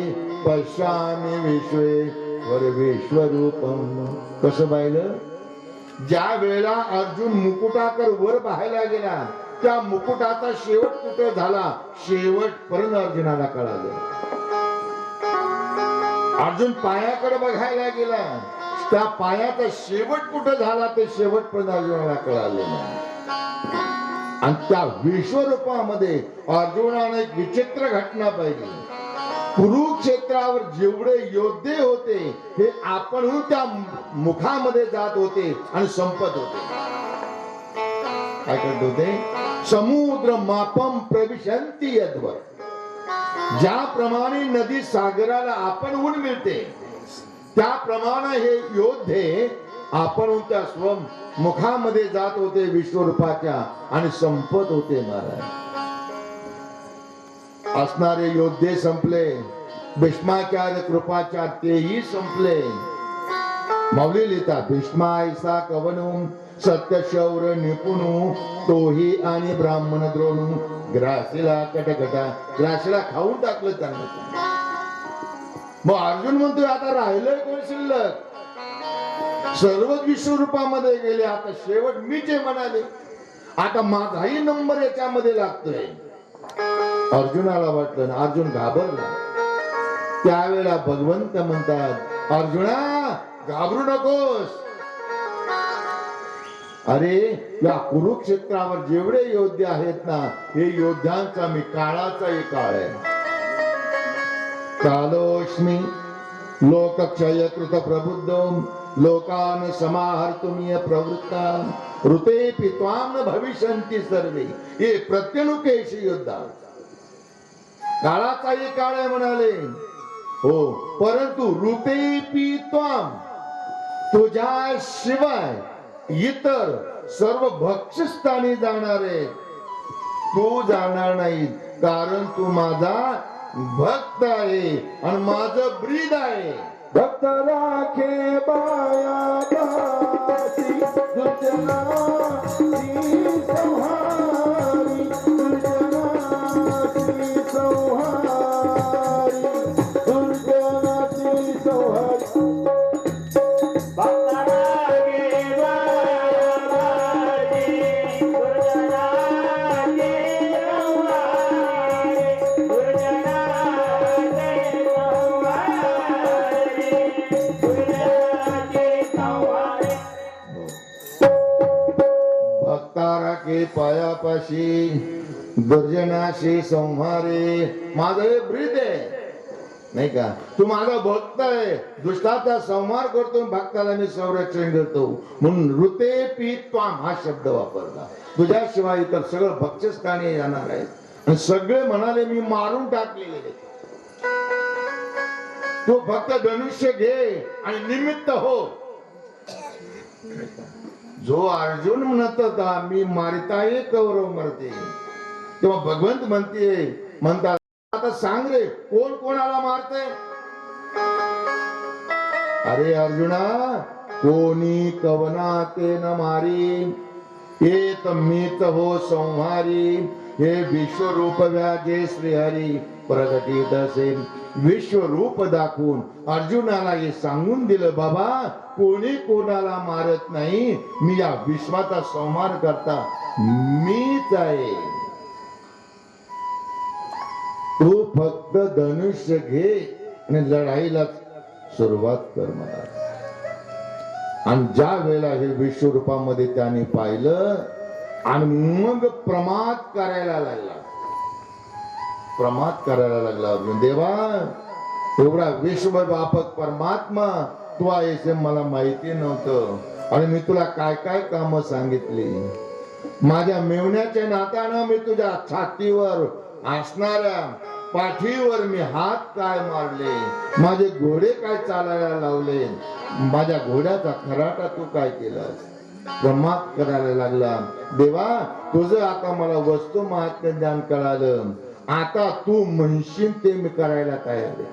पश्यामि विश्वेश्वर विश्वरूपम. कसं पाहिलं? ज्या वेळेला अर्जुन मुकुटाकर वर पाहायला गेला त्या मुकुटाचा शेवट कुठे झाला शेवटपर्यंत अर्जुनाला कळालं. अर्जुन पायाकडे बघायला गेला त्या पायाचा शेवट कुठे झाला ते शेवटपर्यंत अर्जुनाला कळालं. आणि त्या विश्वरूपामध्ये अर्जुनाने एक विचित्र घटना पाहिली. कुरुक्षेत्रावर जेवढे योद्धे होते हे आपणहून त्या मुखामध्ये जात होते आणि संपत होते. काय करत होते? समुद्र मापम प्रविशंती यद्वर. ज्याप्रमाणे नदी सागराला आपणहून मिळते त्याप्रमाणे हे योद्धे आपणहून त्या मुखामध्ये जात होते विश्वरूपाच्या आणि संपत होते. महाराज असणारे योद्धे संपले. भीष्माचार्य कृपाचार्य तेही संपले. माऊली लिहिता भीष्मायसा कवनू सत्यशौर्य निपुणू तोही आणि ब्राह्मण द्रोणू ग्रासीला कटकटा. ग्रासीला खाऊन टाकलं त्यांना. मग अर्जुन म्हणतोय आता राहिलंय कोण शिल्लक? सर्वच विश्वरूपामध्ये गेले. आता शेवट मी जे म्हणाले आता माझाही नंबर याच्यामध्ये लागतोय. अर्जुनाला वाटलं. अर्जुन घाबरला. त्यावेळेला भगवंत म्हणतात अर्जुना घाबरू नकोस. अरे या कुरुक्षेत्रावर जेवढे योद्धे आहेत ना हे योद्ध्यांचा मी काळाचाही काळ आहे. कालोस्मी लोकक्षय कृत प्रबुद्ध लोकान समाहर्तुमीय प्रवृत्ता ऋते पित्वाम भविष्यन्ति सर्वे. हे प्रत्यनुकेशी योद्धा काळाचाही काळ आहे म्हणाले. हो परंतु ऋते पित्वाम तुझ्या शिवाय इतर सर्व भक्षस्थानी जाणारे तू जाणार नाही. कारण तू माझा भक्त आहे आणि माझं ब्रीद आहे. भक्त राखे बाया दासी दुर्जनाची संहारी दुर्जनाची संहारी दुर्जनाची संहारी. भक्त राखे बाया दासी दुर्जनाची संहारी दुर्जनाची भक्तारा के पायापाशी दुर्जनाशी संहारे. माझं हे ब्रीद आहे नाही का? तू माझा भक्त आहे. दुष्टाचा संहार करतो भक्ताला मी संरक्षण करतो म्हणून ऋते पित्वाम हा शब्द वापरला. तुझ्याशिवाय इतर सगळं भक्षस्थानी जाणार आहे. आणि सगळे म्हणाले मी मारून टाकलेले. तू फक्त धनुष्य घे आणि निमित्त हो. जो अर्जुन म्हणत होता मी मारिताही कौरव मरते तेव्हा भगवंत म्हणतात आता सांग रे कोण कोणाला मारते? अरे अर्जुना कोणी कवना ते न मारी येत मीत हो संहारी. हे विश्वरूप व्याजे श्रीहरी प्रगटीत असेल. विश्वरूप दाखवून अर्जुनाला हे सांगून दिलं बाबा कोणी कोणाला मारत नाही. मी या विश्वाचा संहार करता मीच आहे. तू फक्त धनुष्य घे आणि लढाईला सुरुवात कर मला. आणि ज्या वेळेला हे विश्वरूपामध्ये त्याने पाहिलं आणि मग प्रमाद करायला लागला. प्रमाद करायला लागला अर्जुन. देवा एवढा विश्वव्यापक परमात्मा तू आहेस मला माहिती नव्हतं आणि मी तुला काय काय काम सांगितली. माझ्या मेवण्याच्या नात्यानं मी तुझ्या छातीवर असणाऱ्या पाठीवर मी हात काय मारले. माझे घोडे काय चालायला लावले. माझ्या घोड्याचा खराटा तू काय केलास. प्रमाद करायला लागला. देवा तुझं आता मला वस्तू महात्म्य ज्ञान कळालं. आता तू म्हणशील ते मी करायला तयार आहे.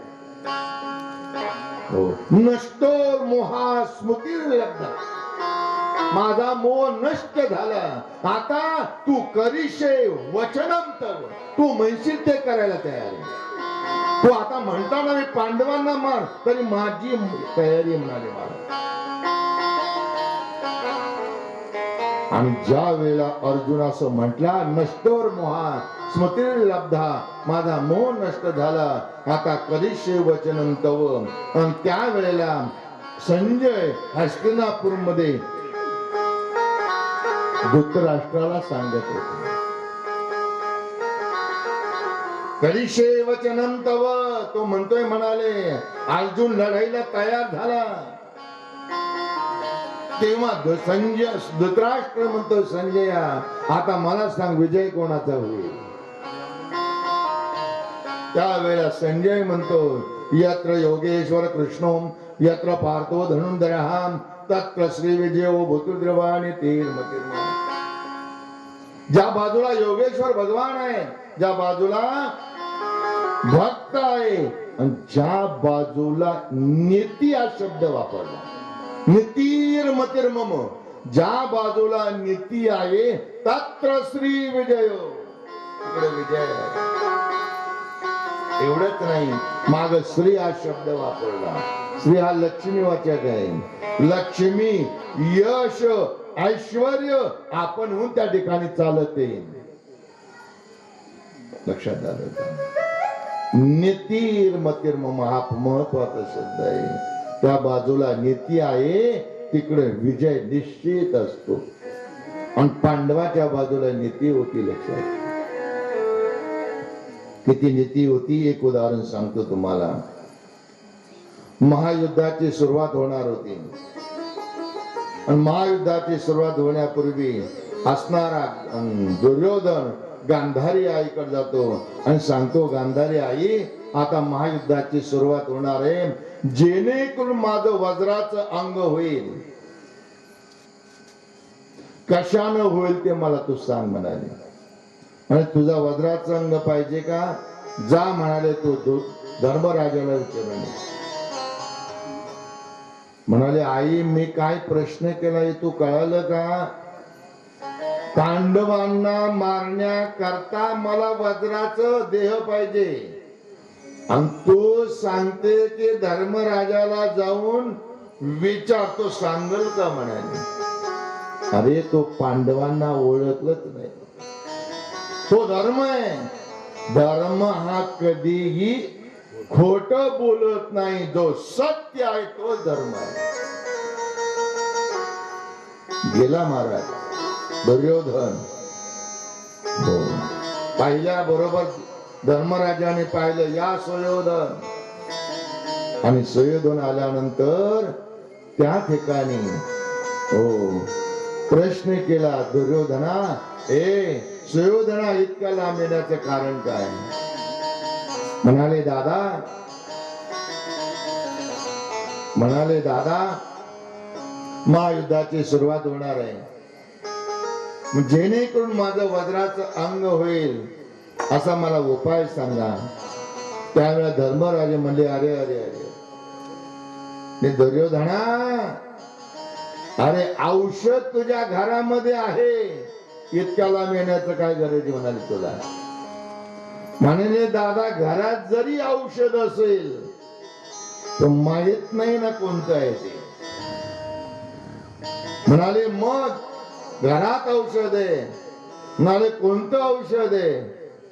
हो. नष्टो मोहा स्मृतिर्लब्धा, माझा मोह नष्ट झाला. आता तू करीशे वचनम तव, तू म्हणशील ते करायला तयार आहे. तू आता म्हणताना मी पांडवांना मार, तरी माझी तयारी म्हणाले मला. आणि ज्या वेळेला अर्जुन असं म्हटला, नष्टोर मोहा स्मृतिर्लब्धा, माझा मोह नष्ट झाला, आता करिष्ये वचनं तव. आणि त्या वेळेला संजय हस्तिनापूर मध्ये धृतराष्ट्राला सांगत होते, करिष्ये वचनं तव. तो म्हणतोय, म्हणाले अर्जुन लढाईला तयार झाला. तेव्हा संजय धृतराष्ट्र म्हणतो, संजय आता मला सांग विजय कोणाचा होईल. त्यावेळेला संजय म्हणतो, यत्र योगेश्वर कृष्णो यत्र पार्थो धनुर्धरः तत्र श्री विजयो भूतुर्द्रवाणी तीर्मतीर्म. ज्या बाजूला योगेश्वर भगवान आहे, ज्या बाजूला भक्त आहे, आणि ज्या बाजूला नीती हा शब्द वापरला, नीतिर्मतिर्मम, ज्या बाजूला नीती आहे तत्र श्री विजय, तिकडे विजय आहे. एवढंच नाही, माग श्री हा शब्द वापरला. श्री हा लक्ष्मी वाचक आहे. लक्ष्मी, यश, ऐश्वर्य आपण होऊन त्या ठिकाणी चालत येईल. लक्षात आलं का? नीतिर्मतिर्मम हा महत्वाचा शब्द आहे. त्या बाजूला नीती आहे, तिकडे विजय निश्चित असतो. आणि पांडवाच्या बाजूला नीती होती. लक्षात किती नीती होती, एक उदाहरण सांगतो तुम्हाला. महायुद्धाची सुरुवात होणार होती, आणि महायुद्धाची सुरुवात होण्यापूर्वी असणारा दुर्योधन गांधारी आईकडे जातो आणि सांगतो, गांधारी आई आता महायुद्धाची सुरुवात होणार आहे, जेणेकरून माझं वज्राचं अंग होईल. कशानं होईल ते मला तू सांग म्हणाले. आणि तुझा वज्राचं अंग पाहिजे का? जा म्हणाले तू धर्मराजाला विचारले. म्हणाले, आई मी काय प्रश्न केलाय तू कळालं का? पांडवांना मारण्याकरता मला वज्राचं देह पाहिजे, आणि तू सांगते की धर्मराजाला जाऊन विचारतो, सांगल का म्हणाले. अरे तो पांडवांना ओळखलंच नाही. तो धर्म आहे. धर्म हा कधीही खोट बोलत नाही. जो सत्य आहे तो धर्म आहे. गेला महाराज दुर्योधन. हो, पाहिल्या बरोबर धर्मराजाने पाहिलं, या सुयोधन. आणि सुयोधन आल्यानंतर त्या ठिकाणी हो प्रश्न केला दुर्योधना, ए सुयोधना इतका लांब येण्याचं कारण काय? म्हणाले दादा महायुद्धाची सुरुवात होणार आहे, जेणेकरून माझं वज्राचं अंग होईल असा मला उपाय सांगा. त्यावेळेला धर्मराजे म्हणले, अरे अरे अरे दुर्योधना, अरे औषध तुझ्या घरामध्ये आहे, इतक्या लांब येण्याचं काय गरज म्हणाले तुला. म्हणाले दादा घरात जरी औषध असेल तर माहित नाही ना कोणतं आहे ते. म्हणाले मग घरात औषध आहे. म्हणाले कोणतं औषध आहे?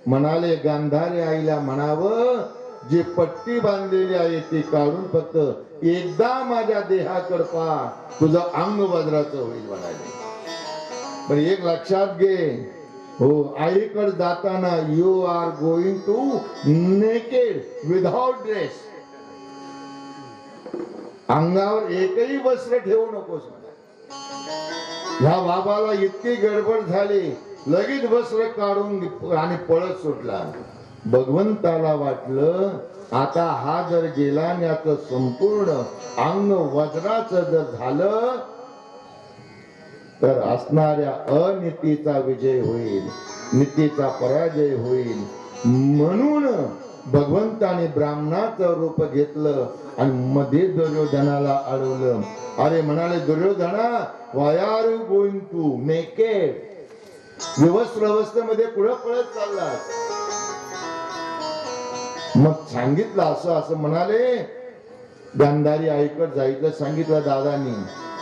म्हणाले गांधारी आईला म्हणावं, जी पट्टी बांधलेली आहे ती काढून फक्त एकदा माझ्या देहाकडे पहा, तुझं अंग वज्राचं होईल म्हणाले. पण एक लक्षात घे, हो आईकडे जाताना you are going to naked without dress. अंगावर एकही वस्त्र ठेवू नकोस. ह्या बाबाला इतकी गडबड झाली, लगेच वस्त्र काढून आणि पळत सुटला. भगवंताला वाटलं आता हा जर गेला आणि याचं संपूर्ण अंग वज्राचं जर झालं तर असणाऱ्या अनितीचा विजय होईल, नीतीचा पराजय होईल. म्हणून भगवंताने ब्राह्मणाचं रूप घेतलं आणि मध्ये दुर्योधनाला अडवलं. अरे म्हणाले, Duryodhana, why are you going to naked? विवस्त्र अवस्थेमध्ये कुठं पळत चाललास? मग सांगितलं असं असं म्हणाले. गांधारी आईकडे जायचं सांगितलं दादानी.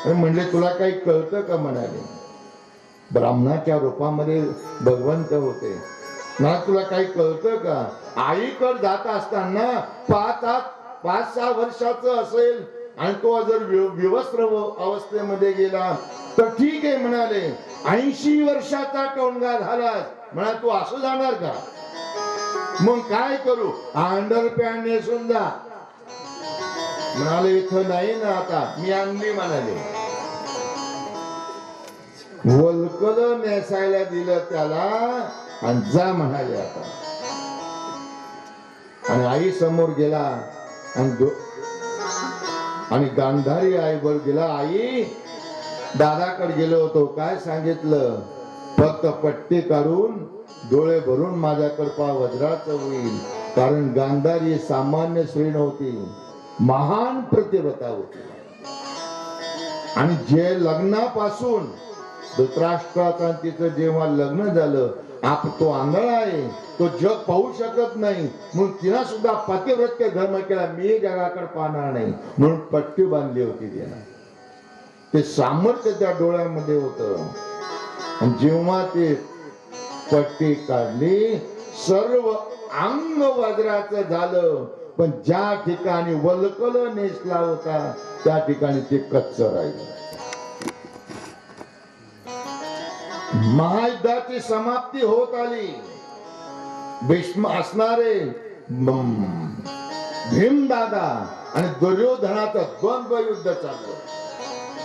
आणि म्हणले, तुला काही कळतं का? म्हणाले, ब्राह्मणाच्या रूपामध्ये भगवंत होते ना, तुला काही कळतं का? आईकडे जात असताना 5-6 वर्षाचं असेल आणि तो जर विवस्त्र अवस्थेमध्ये गेला तर ठीक आहे म्हणाले. 80 वर्षाचा टोनगा झाला म्हणा, तू असं जाणार का? मग काय करू? अंडरपॅन्ट नेसून जा म्हणाले. इथं नाही ना, आता मी आणली म्हणाले. वल्कल नेसायला दिलं त्याला आणि जा म्हणाले आता. आणि आई समोर गेला आणि गांधारी आईवर गेला. आई, दादाकडे गेलो होतो, काय सांगितलं? फक्त पट्टी काढून डोळे भरून माझ्याकडे पहा, वज्राचं होईल. कारण गांधारी सामान्य स्त्री नव्हती, महान प्रतिव्रता होती. आणि जे लग्नापासून धृतराष्ट्राचा तिचं जेव्हा लग्न झालं, तो आंधळा आहे, तो जग पाहू शकत नाही, म्हणून तिला सुद्धा पतिव्रत्य धर्म केला. मी जगाकडे पाहणार नाही म्हणून पट्टी बांधली होती तिला. ते सामर्थ्य त्या डोळ्यामध्ये होतं. आणि जेव्हा ते पट्टी काढली, सर्व अंग वज्राचं झालं, पण ज्या ठिकाणी वल्कल नेसला होता त्या ठिकाणी ते कच्च राहिलं. महायुद्धाची समाप्ती होत आली. भीष्म असणारे भीमदादा आणि दुर्योधनाचं द्वंद्व युद्ध चाललं.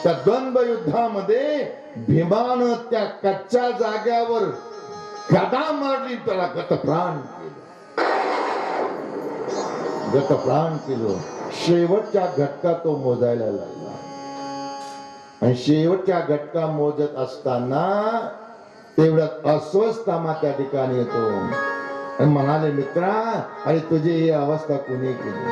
त्या द्वंद्व युद्धामध्ये भीमानं त्या कच्च्या जाग्यावर गदा मारली, त्याला गतप्राण केलं. शेवटच्या घटका तो मोजायला लागला. आणि शेवटच्या घटका मोजत असताना तेवढ्यात अस्वस्थामा त्या ठिकाणी येतो आणि म्हणाले, मित्रा, अरे तुझी ही अवस्था कुणी केली?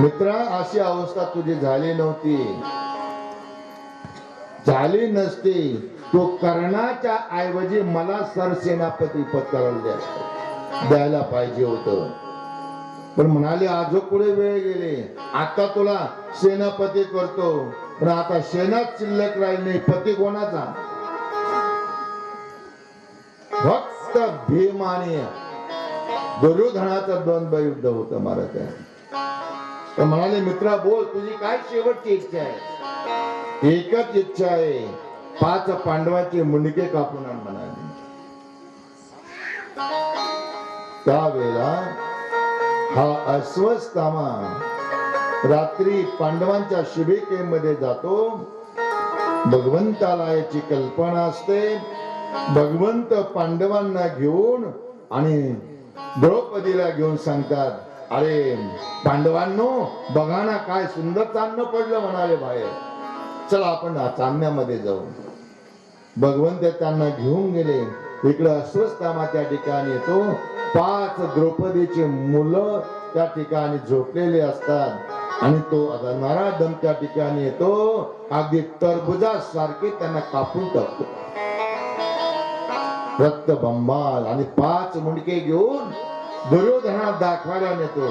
मित्रा, अशी अवस्था तुझी झाली नव्हती, झाली नसती. तो कर्णाच्या ऐवजी मला सरसेनापती पद द्यायला पाहिजे होतं. पण म्हणाले, आजो पुढे वेळ गेले, आता तुला सेनापती करतो. पण आता सेनात शिल्लक राहील नाही, पती कोणाचा? फक्त भीम आणि दुर्योधनाचं द्वंद्व युद्ध होतं महाराज. तर म्हणाले, मित्रा, बोल, तुझी काय शेवटची इच्छा आहे? एकच इच्छा आहे, 5 पांडवाचे मुंडके कापून आण म्हणाले. त्यावेळेला हा अस्वस्थामा रात्री पांडवांच्या शिबिकेमध्ये जातो. भगवंताला याची कल्पना असते. भगवंत पांडवांना घेऊन आणि द्रौपदीला घेऊन सांगतात, अरे पांडवांनो, बघा ना काय सुंदर चांदणं पडलं म्हणाले बाहेर, चला आपण चांदण्यामध्ये जाऊ. भगवंत त्यांना घेऊन गेले. इकडे अस्वस्थामा त्या ठिकाणी येतो. 5 द्रौपदीचे मुलं त्या ठिकाणी झोपलेले असतात आणि तो नराधम त्या ठिकाणी येतो. अगदी टरबुजासारखे त्यांना कापून टाकतो, रक्तबंबाल. आणि 5 मुंडके घेऊन दुर्योधनाला दाखवायला नेतो.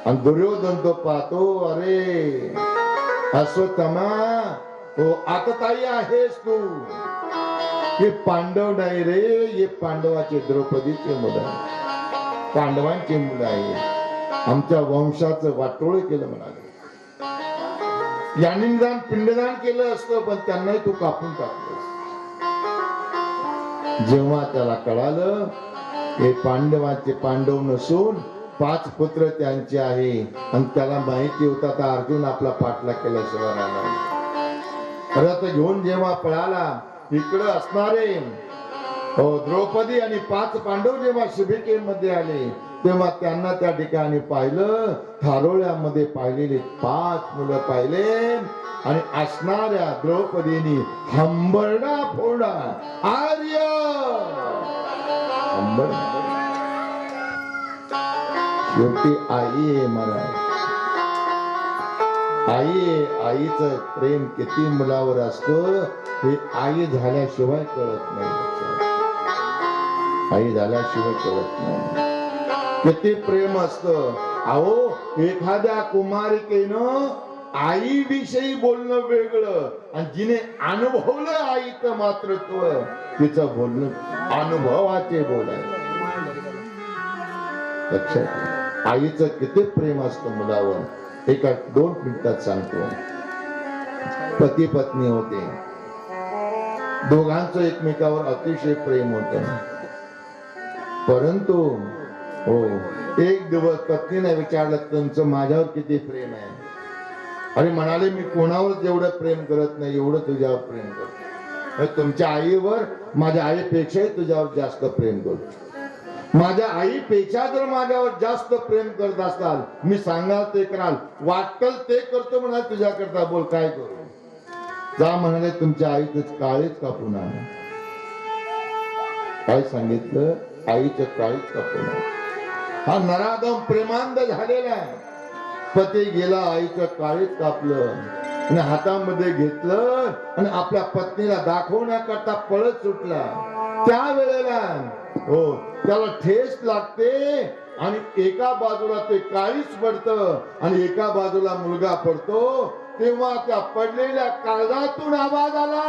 आणि दुर्योधन तो पाहतो, अरे अश्वत्थामा, हो आतताई आहेस तू? हे पांडव नाही रे, हे पांडवाचे द्रौपदीचे मुलं, पांडवांचे मुलं आहे. आमच्या वंशाचं वाटोळ केलं म्हणाले. यांनी निदान पिंडदान केलं असतं, पण त्यांनाही तू कापून टाकलंस. जेव्हा त्याला कळालं हे पांडवांचे पांडव नसून 5 पुत्र त्यांचे आहे, आणि त्याला माहिती होता तर अर्जुन आपला पाठलाग केल्याशिवाय राहणार. रथ घेऊन जेव्हा पळाला, इकडं असणारे द्रौपदी आणि 5 पांडव जेव्हा शिबिकेमध्ये आले, तेव्हा त्यांना त्या ठिकाणी पाहिलं. थारोळ्यामध्ये पाहिलेले 5 मुलं पाहिले. आणि असणाऱ्या द्रौपदीनी हंबरडा फोडा, आर्य शेवटी आई आहे मला. आई आहे. आईचं प्रेम किती मुलावर असतं हे आई झाल्याशिवाय कळत नाही. आई झाल्याशिवाय कळत नाही किती प्रेम असतं. अहो एखाद्या कुमारिकेनं आईविषयी बोलणं वेगळं आणि जिने अनुभवलं आईचं मातृत्व तिचं बोलणं अनुभवाचे बोलायचं. लक्षात घ्या. आईचं किती प्रेम असतं मुलावर. एका 2 मिनिटात सांगतो. पती पत्नी होते. दोघांचं एकमेकावर अतिशय प्रेम होतं. परंतु हो एक दिवस पत्नीने विचारलं तुमचं माझ्यावर किती प्रेम आहे. आणि म्हणाले मी कोणावर जेवढं प्रेम करत नाही एवढं तुझ्यावर प्रेम करतो. तुमच्या आईवर माझ्या आईपेक्षाही तुझ्यावर जास्त प्रेम करतो. माझ्या आईपेक्षा जर माझ्यावर जास्त प्रेम करत असाल मी सांगाल ते कराल वाटल ते करतो म्हणाल तुझ्याकरता बोल काय करू. जा म्हणाले तुमच्या आईच काळीच कापून आणा. काय सांगितलं आईचं काळीच कापून आणा. हा नराधम प्रेमांध झालेला आहे. पती गेला आईचं काळीच कापलं आणि हातामध्ये घेतलं आणि आपल्या पत्नीला दाखवण्याकरता पळत सुटला. त्यावेळेला हो त्याला ठेस लागते आणि एका बाजूला ते काळीच पडतं आणि एका बाजूला मुलगा पडतो. तेव्हा त्या पडलेल्या काळजातून आवाज आला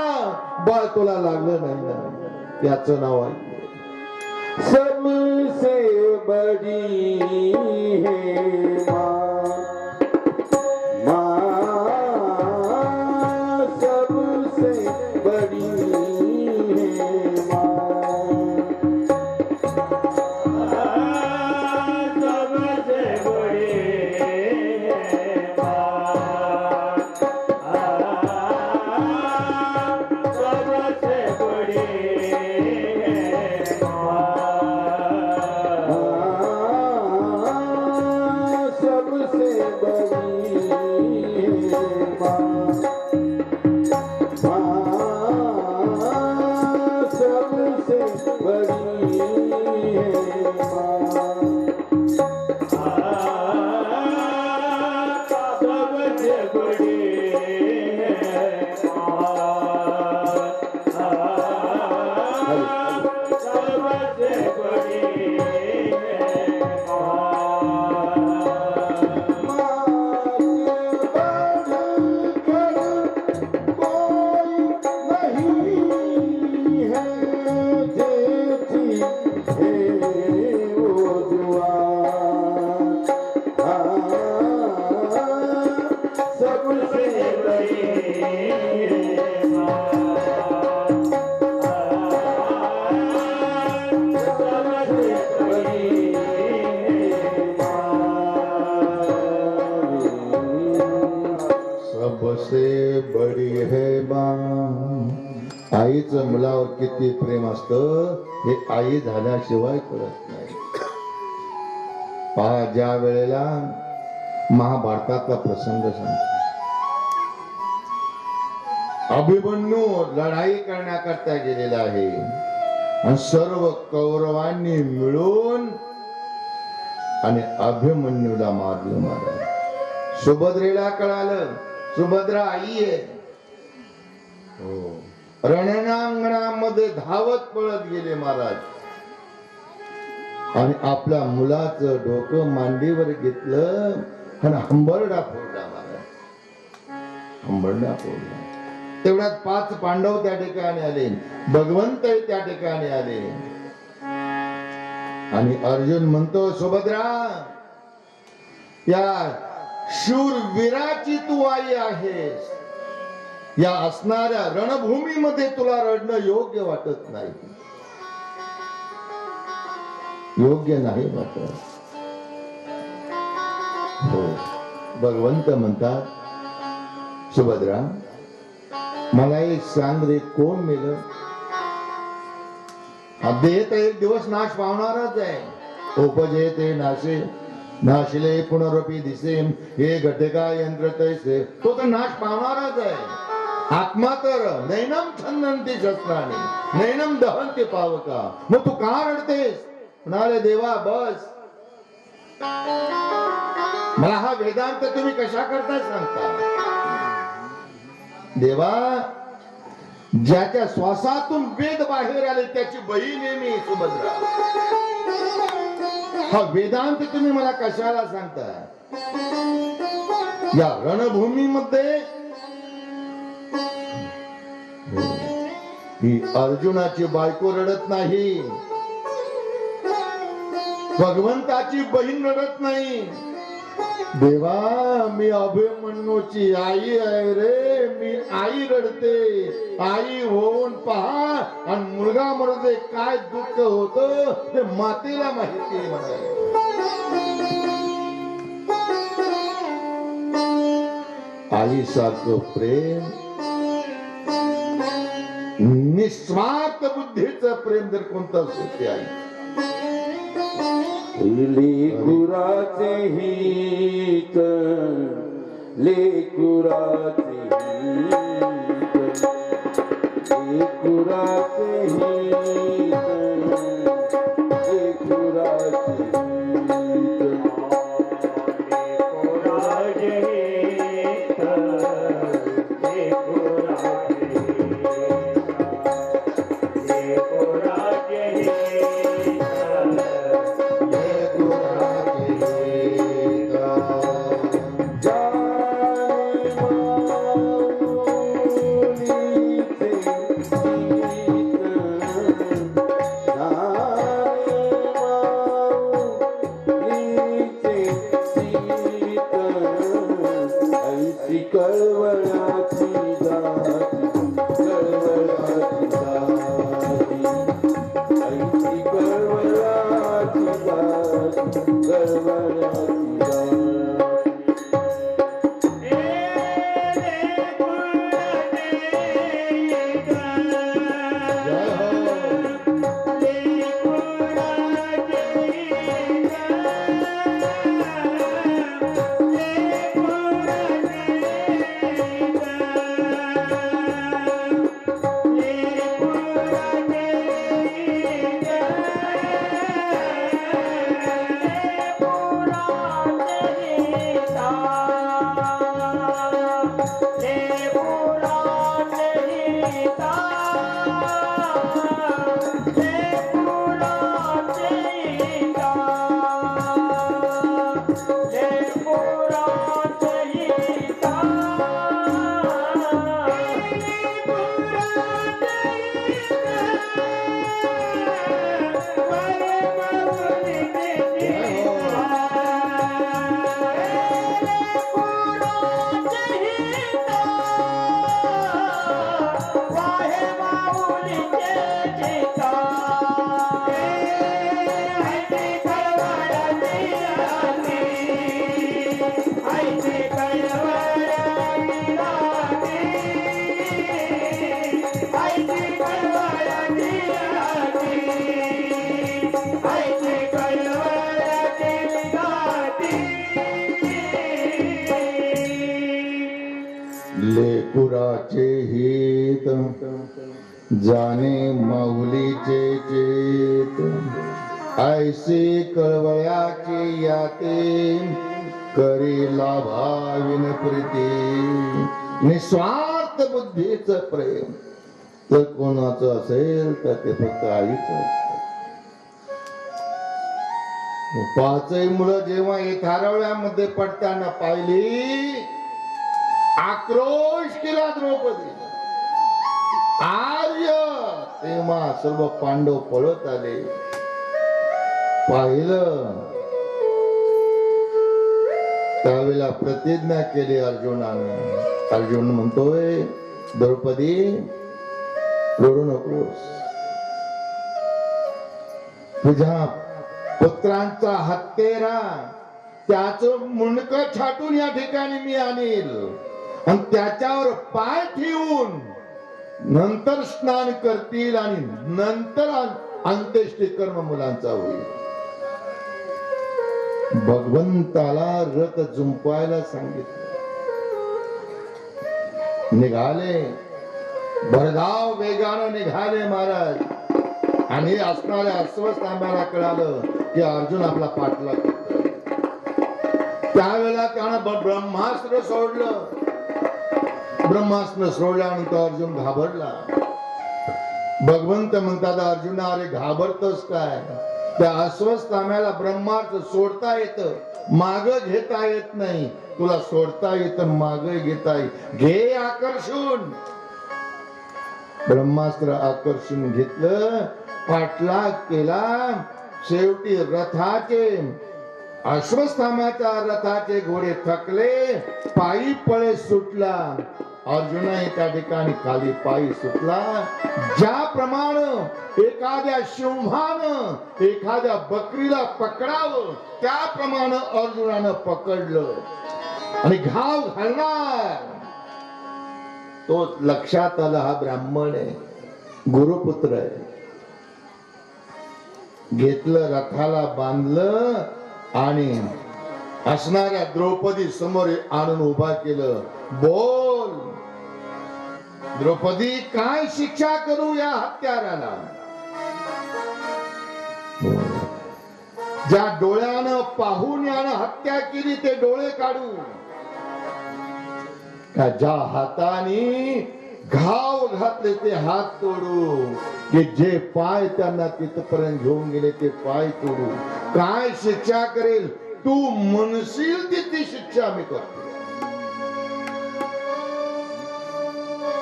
बाळ तुला लागलं नाही ना. त्याचं नाव आहे सबसे बड़ी है माँ, सबसे बड़ी है माँ, सबसे बड़ी है माँ, सबसे बड़ी सबसे बड़ी है माँ. आईचं मुलावर किती प्रेम असतं हे आई झाल्याशिवाय कळत नाही. पहा ज्या वेळेला महाभारताचा प्रसंग सांगतो. अभिमन्यू लढाई करण्याकरता गेलेला आहे आणि सर्व कौरवांनी मिळून आणि अभिमन्यूला मारलं. महाराज सुभद्रेला कळालं सुभद्रा आई आहे. हो रणांगणामध्ये धावत पळत गेले महाराज आणि आपल्या मुलाचं डोकं मांडीवर घेतलं आणि हंबरडा फोडला. महाराज हंबरडा फोडला. तेवढ्यात 5 पांडव त्या ठिकाणी आले. भगवंत त्या ठिकाणी आले आणि अर्जुन म्हणतो सुभद्रा या शूर वीराची तू आई आहेस. या असणाऱ्या रणभूमीमध्ये तुला रडणं योग्य वाटत नाही. योग्य नाही वाटत. हो भगवंत म्हणतात सुभद्रा मला एक सांग रे कोण मेलं. हा देह तर एक दिवस नाश पावणारच आहे. उपजे ते नाशे नाशिले पुनरपी दिसेम हे घटका यंत्र तैसे तो तर नाश पावणारच आहे. आत्मा तर नैनम छंदंती शस्त्राने नैनम दहंती पावका. मग तू का रडतेस. म्हणाले देवा बस मला हा वेदांत तुम्ही कशा करता सांगता? देवा, ज्याच्या श्वासातून वेद बाहेर आले त्याची बहीण आहे मी सुभद्रा. हा वेदांत तुम्ही मला कशाला सांगता? या रणभूमीमध्ये ही अर्जुनाची बायको रडत नाही, भगवंताची बहीण रडत नाही. देवा, मी अभिमन्यूची आई आहे रे. मी आई रडते. आई होऊन पहा आणि मुलगा मरते काय दुःख होतं ते मातेला माहिती म्हणाले. आई सारखं प्रेम, निस्वार्थ बुद्धीचं प्रेम जर कोणतं असेल ते आई. लेकुराचे हित, लेकुराचे हित, लेकुराचे हित, लेकुराचे कळवळाची जाती, कळवळाची जाती, ऐशी कळवळाची जाती, कळवळाची जाती. लेकुराचे हित, जाणे माऊलीचे चेत, ऐसे कळवळ्याचे याते, करी लाभाविन प्रीती. निस्वार्थ बुद्धीचं प्रेम तर कोणाचं असेल तर ते फक्त आईच असतं. पाचही मुलं जेव्हा एखारवळ्यामध्ये पडताना पाहिली, आक्रोश केला द्रौपदी. आर्य, तेव्हा सर्व पांडव पळत आले. पाहिलं त्यावेळेला प्रतिज्ञा केली अर्जुनानं. अर्जुन म्हणतोय, द्रौपदी रडू नकोस. तुझ्या पुत्रांचा हत्तेरा, त्याचं मुंडक छाटून या ठिकाणी मी आणील आणि त्याच्यावर पाय ठेवून नंतर स्नान करतील आणि नंतर अंत्येष्टी कर्म मुलांचा होईल. भगवंताला रथ जुंपायला सांगितलं. निघाले, भरधाव वेगानं निघाले महाराज. आणि असणाऱ्या अस्वस्थांबाला कळालं की अर्जुन आपला पाठलाग करतोय. त्यावेळेला त्यानं ब्रह्मास्त्र सोडलं. ब्रह्मास्त्र सोडल्यानंतर अर्जुन घाबरला. भगवंत म्हणतात, अर्जुना अरे घाबरतोस काय? त्या अश्वत्थाम्याला ब्रह्मास्त्र सोडता येतं, माग घेता येत नाही. तुला सोडता येतं, माग घेता येत. घे आकर्षून. ब्रह्मास्त्र आकर्षून घेतलं, पाठलाग केला. शेवटी रथाचे अश्वत्थाम्याच्या रथाचे घोडे थकले, पायी पळे सुटला. अर्जुनही त्या ठिकाणी खाली पायी सुटला. ज्याप्रमाणे एखाद्या सिंहानं एखाद्या बकरीला पकडावं त्याप्रमाणे अर्जुनानं पकडलं आणि घाव घालणार. तो लक्षात आला, हा ब्राह्मण आहे, गुरुपुत्र आहे. घेतलं, रथाला बांधलं आणि असणाऱ्या द्रौपदी समोर आणून उभा केलं. बोल द्रौपदी, काय शिक्षा करू या हत्याराला? ज्या डोळ्यानं पाहून यानं हत्या केली ते डोळे काढू, का ज्या हाताने घाव घातले ते हात तोडू, की जे पाय त्यांना तिथपर्यंत घेऊन गेले ते पाय तोडू. काय शिक्षा करेल? तू म्हणशील ती शिक्षा मी करतो.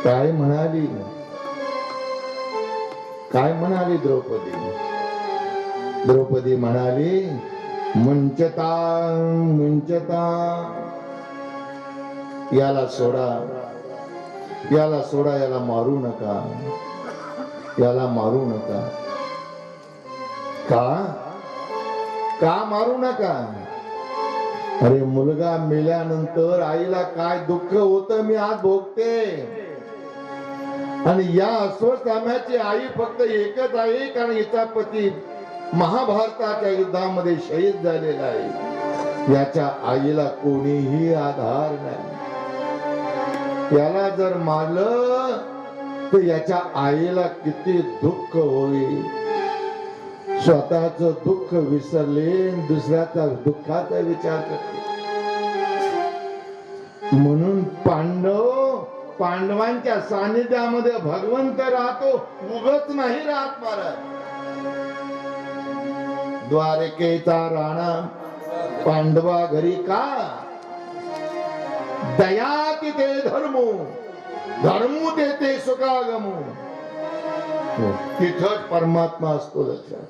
काय म्हणाली? काय म्हणाली द्रौपदी? द्रौपदी म्हणाली, मुंचता मुंचता, याला सोडा, याला सोडा, याला मारू नका, याला मारू नका. का? का मारू नका? अरे मुलगा मेल्यानंतर आईला काय दुःख होतं मी आज भोगते. आणि या अश्वत्थाम्याची आई फक्त एकच आहे, कारण हिचा पती महाभारताच्या युद्धामध्ये शहीद झालेला आहे. याच्या आईला कोणीही आधार नाही. याला जर मारलं तर याच्या आईला किती दुःख होईल. स्वतःच दुःख विसरले, दुसऱ्याचा दुःखाचा विचार करते. म्हणून पांडवांच्या सानिध्यामध्ये भगवंत राहतो, उगच नाही राहत महाराज. द्वारकेचा राणा पांडवा घरी का? दया तिथे धर्मो, धर्मो तेथे सुखागमो. तिथंच परमात्मा असतो. लक्षात,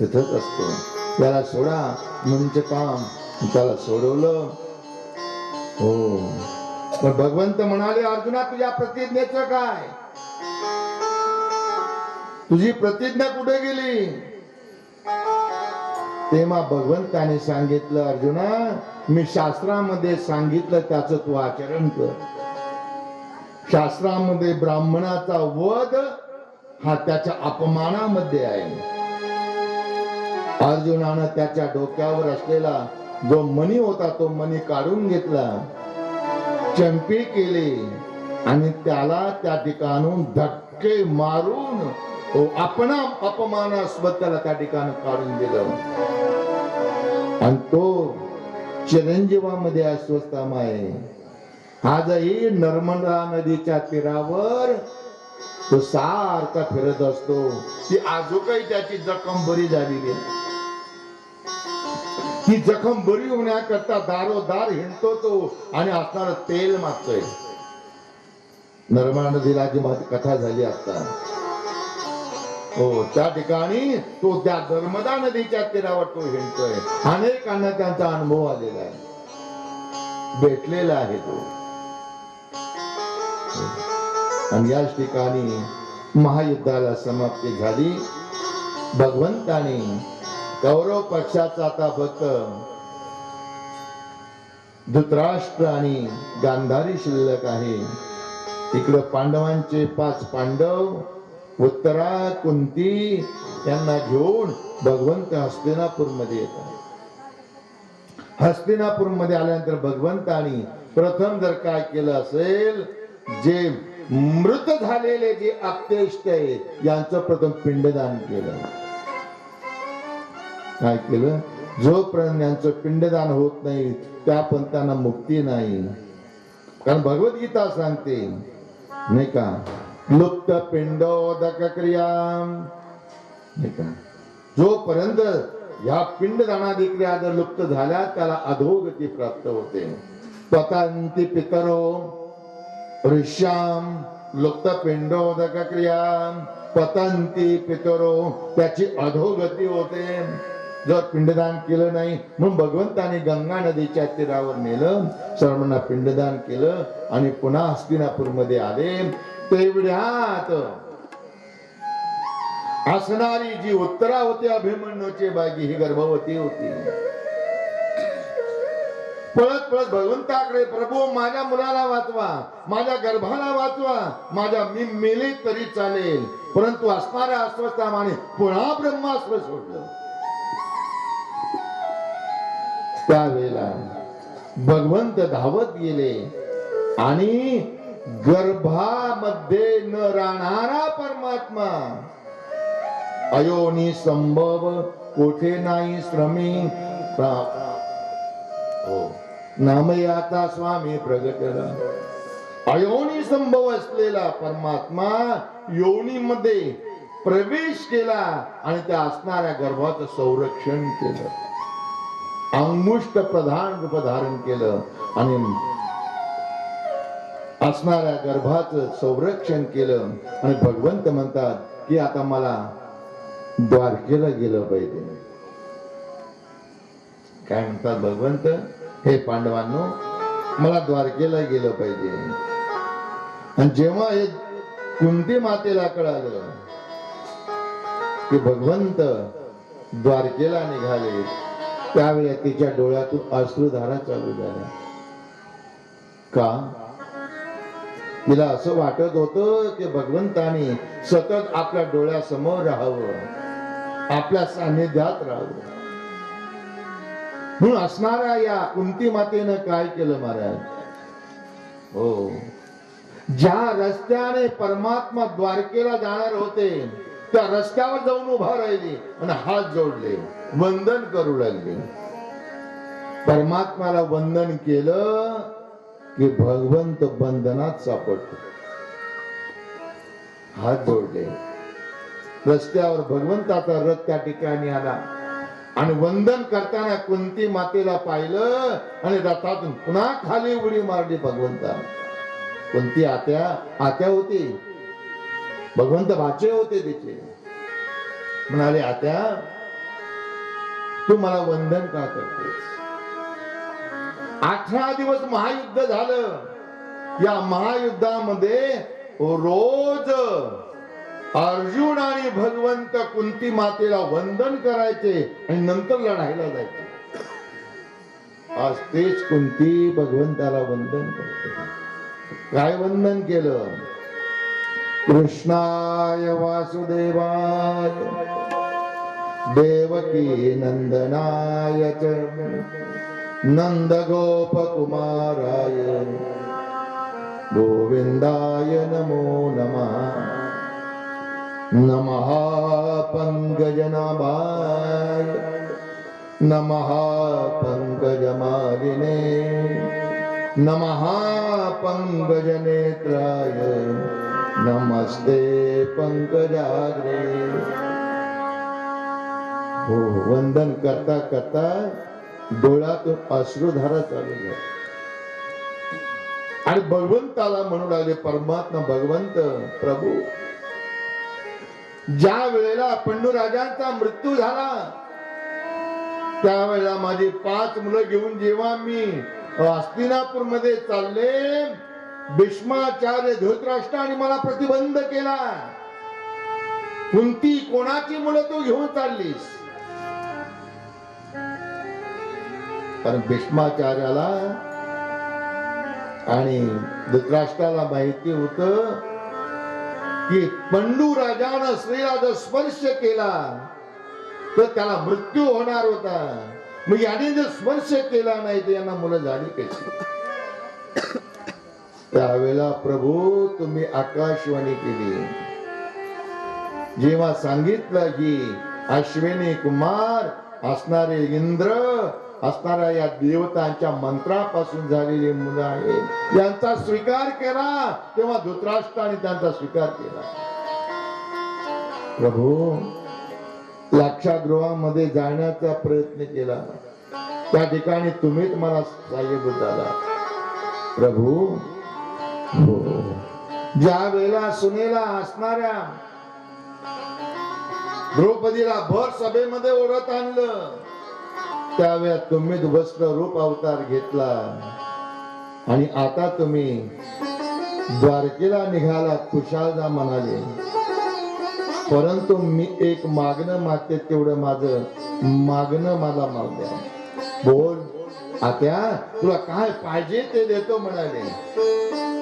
तिथंच असतो. त्याला सोडा म्हणजे काम, त्याला सोडवलं. हो, पण भगवंत म्हणाले, अर्जुना तुझ्या प्रतिज्ञेचं काय? तुझी प्रतिज्ञा कुठे गेली? तेव्हा भगवंताने सांगितलं, अर्जुना मी शास्त्रामध्ये सांगितलं त्याचं तू आचरण कर. शास्त्रामध्ये ब्राह्मणाचा वध हा त्याच्या अपमानामध्ये आहे. अर्जुनानं त्याच्या डोक्यावर असलेला जो मणी होता तो मणी काढून घेतला, चंपी केली आणि त्याला त्या ठिकाणून धक्के मारून आपण अपमानास्पद त्याला त्या ठिकाणी काढून दिलं. आणि तो चिरंजीवामध्ये अश्वत्थामा आहे. आजही नर्मदा नदीच्या तीरावर तो सारखा फिरत असतो. ती आजोकाही त्याची जखम बरी झालेली आहे. ही जखम बरी होण्याकरता दारोदार हिंडतो तो आणि असणार तेल मागतोय. नर्मदा नदीला जी कथा झाली आता, हो त्या ठिकाणी तो त्या नर्मदा नदीच्या तीरावर तो हिंडतोय. अनेकांना त्यांचा अनुभव आलेला आहे, भेटलेला आहे तो. आणि याच ठिकाणी महायुद्धाला समाप्ती झाली. भगवंताने कौरव पक्षाचा आता फक्त धृतराष्ट्र आणि गांधारी शिल्लक आहे. इकडे पांडवांचे 5 पांडव, उत्तरा, कुंती यांना घेऊन भगवंत हस्तिनापूर मध्ये येतात. हस्तिनापूर मध्ये आल्यानंतर भगवंतानी प्रथम जर काय केलं असेल, जे मृत झालेले जे अपतेष्ट आहेत यांचं प्रथम पिंडदान केलं. काय केलं? जोपर्यंत यांचं पिंडदान होत नाही त्या पण त्यांना मुक्ती नाही. कारण भगवद्गीता सांगते नाही का, लुप्त पिंडोदक क्रिया नाही का, जोपर्यंत या पिंडदानादी क्रिया जर लुप्त झाल्या त्याला अधोगती प्राप्त होते. पतंती पितरो ऋष्याम लुप्त पिंडोदक क्रिया पतंती पितरो, त्याची अधोगती होते जर पिंडदान केलं नाही. म्हणून भगवंताने गंगा नदीच्या तीरावर नेलं, सर्वांना पिंडदान केलं आणि पुन्हा हस्तिनापूर मध्ये आले. तेवढ्यात असणारी जी उत्तरा होती अभिमन्यूची बागी ही गर्भवती होती. पळत पळत भगवंताकडे, प्रभू माझ्या मुलाला वाचवा, माझ्या गर्भाला वाचवा, माझ्या मी मेले तरी चालेल, परंतु असणाऱ्या अस्वस्थामाने पुन्हा ब्रह्मास्त्र सोडलं. त्यावेळेला भगवंत धावत गेले आणि गर्भामध्ये न राहणारा परमात्मा अयोनी संभव कोठे नाही श्रमी नामयाता स्वामी प्रगटला. अयोनी संभव असलेला परमात्मा योनीमध्ये प्रवेश केला आणि त्या असणाऱ्या गर्भाचं संरक्षण केलं, अंगुष्ठ प्रधान रूप धारण केलं आणि असणाऱ्या गर्भाचं संरक्षण केलं. आणि भगवंत म्हणतात की आता मला द्वारकेला गेलं पाहिजे. काय म्हणतात भगवंत, हे पांडवांनो मला द्वारकेला गेलं पाहिजे. आणि जेव्हा हे कुंती मातेला कळालं की भगवंत द्वारकेला निघाले, त्यावेळी तिच्या डोळ्यातून अश्रुधारा चालू झाल्या. का? तिला असं वाटत होतं की भगवंताने सतत आपल्या डोळ्यासमोर राहावं, आपल्या सान्निध्यात राहावं. म्हणून असणाऱ्या या कुंती मातेनं काय केलं महाराज, हो, ज्या रस्त्याने परमात्मा द्वारकेला जाणार होते त्या रस्त्यावर जाऊन उभा राहिली आणि हात जोडले, वंदन करू लागले. परमात्माला वंदन केलं की भगवंत बंधनात सापडतो. हात जोडले, रस्त्यावर भगवंताचा रथ त्या ठिकाणी आला आणि वंदन करताना कुंती मातेला पाहिलं आणि रथातून पुन्हा खाली उडी मारली भगवंता. कुंती आत्या होती, भगवंत भाचे होते तिचे. म्हणाले, आत्या तू मला वंदन का करतेस? 18 दिवस महायुद्ध झालं. या महायुद्धामध्ये रोज अर्जुन आणि भगवंत कुंती मातेला वंदन करायचे आणि नंतर लढायला जायचे. आज तेच कुंती भगवंताला वंदन करते. काय वंदन केलं? कृष्णाय वासुदेवाय देवकी नंदनाय च नंद गोप कुमाराय गोविंदाय नमो नमः. नमः पंकजनाभाय नमः पंकजमालिने नमः पंकजनेत्राय नमस्ते पंकजाग्रे. हो, वंदन करता करता डोळ्यातून अश्रुधारा चालू झाली आणि भगवंताला म्हणू लागले, परमात्मा भगवंत प्रभू, ज्या वेळेला पंडूराजांचा मृत्यू झाला त्यावेळेला माझी 5 मुलं घेऊन जेव्हा मी हस्तिनापूर मध्ये चालले, भीष्माचार्य धृतराष्ट्राने मला प्रतिबंध केला. कुंती, कोणाची मुलं तू घेऊन चाललीस? कारण भीष्माचार्याला आणि धृतराष्ट्राला माहिती होतं की पंडू राजानं स्त्रीला जर स्पर्श केला तर त्याला मृत्यू होणार होता. मग याने जर स्पर्श केला नाही तर यांना मुलं झाली कशी? त्यावेळेला प्रभू तुम्ही आकाशवाणी केली. जेव्हा सांगितलं की अश्विनी कुमार असणारे इंद्र, असणाऱ्या या देवतांच्या मंत्रापासून झालेली मुलं आहेत, यांचा स्वीकार केला. तेव्हा धृतराष्ट्राने त्यांचा स्वीकार केला. प्रभू, लाक्षागृहामध्ये जाण्याचा प्रयत्न केला, त्या ठिकाणी तुम्हीच मला साहेब झाला. प्रभू, हो, ज्या वेळेला सुनेला असणाऱ्या द्रौपदीला भर सभेमध्ये ओढत आणलं, त्यावेळेस तुम्ही वस्त्र रूप अवतार घेतला आणि आता तुम्ही द्वारकेला निघाला. कुशालदा म्हणाले, परंतु मी एक मागणं मागते, तेवढं माझं मागणं मला मागू द्या. बोल आत्या, तुला काय पाहिजे ते देतो म्हणाले.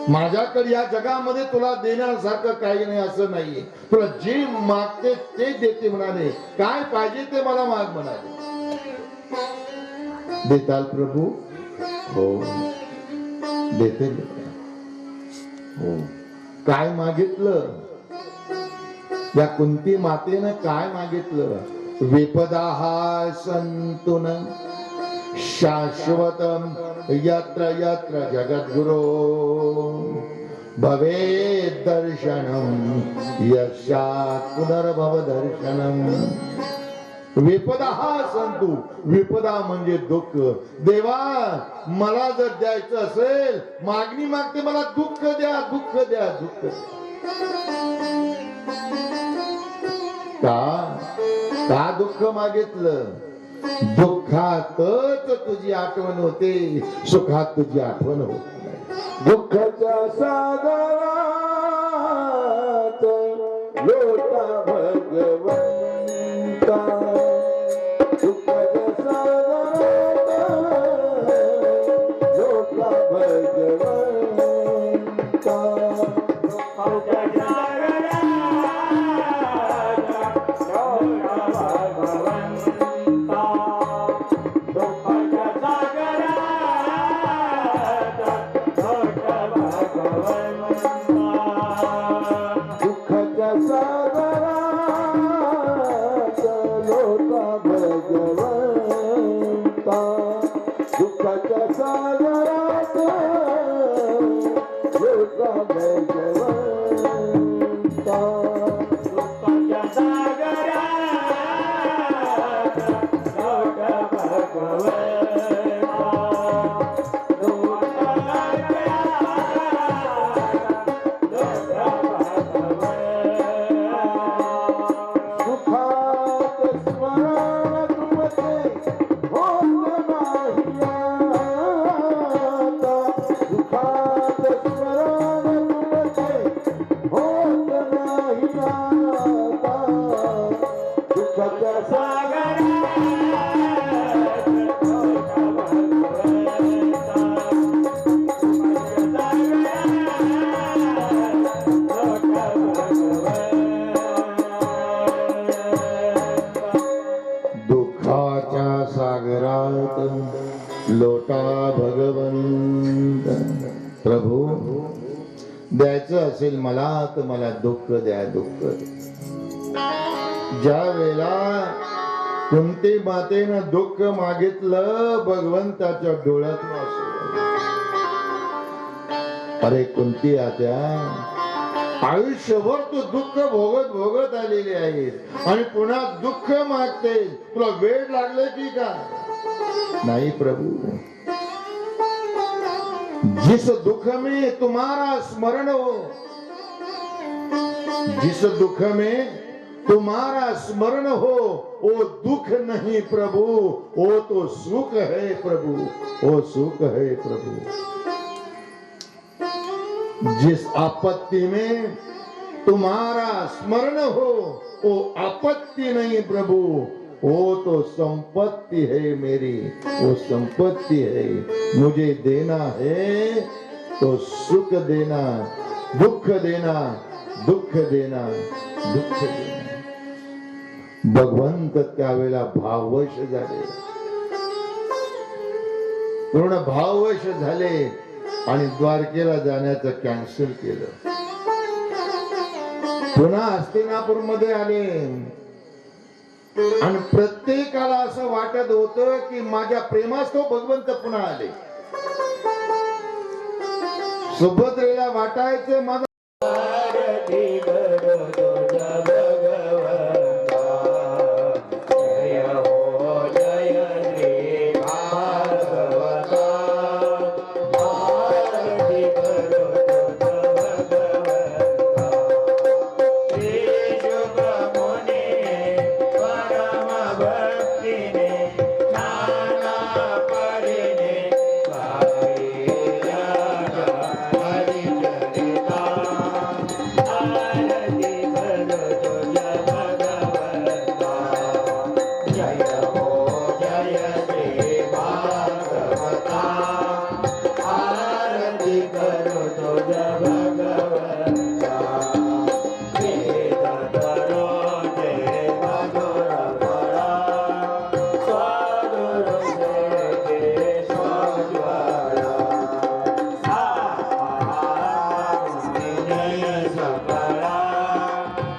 माझ्याकडे या जगामध्ये तुला देण्यासारखं काही नाही असं नाहीये. तुला जे मागते ते देते म्हणाले. काय पाहिजे ते मला माग म्हणाले. देताल प्रभू? हो, देते. हो. काय मागितलं? या कुंती मातेनं काय मागितलं? विपदा संतुन शाश्वतम यत्र यत्र जगद्गुरो भवेत् दर्शनम यस्यात् पुनर्भव दर्शनम. विपदा संतु, विपदा म्हणजे दुःख. देवा, मला जर द्यायचं असेल, मागणी मागते, मला दुःख द्या, दुःख द्या, दुःख द्या. का दुःख मागितलं? दुःखातच तुझी आठवण होते, सुखात तुझी आठवण होत नाही. दुःखाच्या सागरात लोटा भगवंता, दुःखाच्या सागरात लोटा भगवंता. लोटा भगवंत. प्रभू, द्यायचं असेल मला तर मला दुःख द्या, दुःख. ज्या वेळेला कुंती मातेनं दुःख मागितलं, भगवंताच्या डोळ्यात आसू. अरे कुंती आत्या, आयुष्यभर तू दुःख भोगत भोगत आलेली आहेस आणि पुन्हा दुःख मागते. तुला वेळ लागले की काय? नहीं प्रभु, जिस दुख में तुम्हारा स्मरण हो, जिस दुख में तुम्हारा स्मरण हो, वो दुख नहीं प्रभु, वो तो सुख है प्रभु, वो सुख है प्रभु. जिस आपत्ति में तुम्हारा स्मरण हो, वो आपत्ति नहीं प्रभु, वो तो संपत्ति है मेरी, वो संपत्ति है. मुझे देना है तो सुख देना, दुख देना, दुःख देना, दुःख देना. भगवंत त्यावेळेला भाववश झाले, पूर्ण भाववश झाले आणि द्वारकेला जाण्याचं कॅन्सल केलं. पुन्हा हस्तिनापूर मध्ये आले. आणि प्रत्येकाला असं वाटत होतं की माझ्या प्रेमास तो भगवंत पुन्हा आले. सुभद्रेला वाटायचं माझा आरती करो तुझ्या भगवंता. जय हो जय श्री भागवता. आरती करो तुझ्या भगवंता. श्री शुक मुनी परम भक्तीने नाना परीने गायल्या हरिचरिता. आरती करो तुझ्या भगवंता. जय हो जय श्री भागवता. आरती करो तुझ्या भगवंता. वेद दरोजे मधुर फळा. स्वादुर सेवे स्वज्वला. जय सकळा.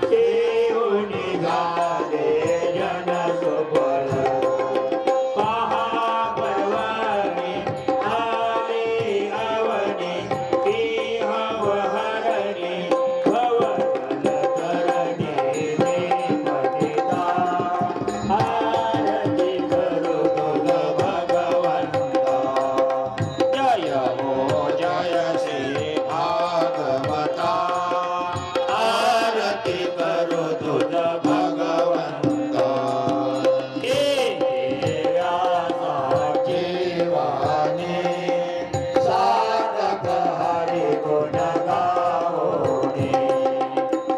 शिव निघाले जन सुफल. महापर्वणी आली अवनी. सिंहवहरणी भवजल तरणी निपतिता. आरती करो तुझ भगवंता. जय हो जय श्री भागवता. आरती करो तुझ भगवंता. जीवाने साधक हरि गुण गाओने.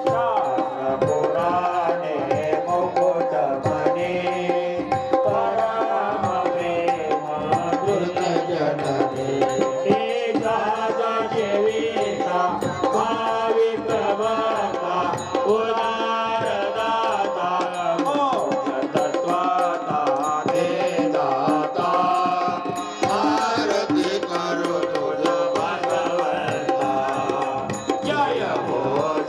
शास्त्र पुराणे मुकुट मणे. परम प्रेम धृत जनने. एकाचा सेविता भाविक भक्ता. उदार दाता मोक्ष तत्वाता ते दाता. आरती करो तुझ भगवंता. जय हो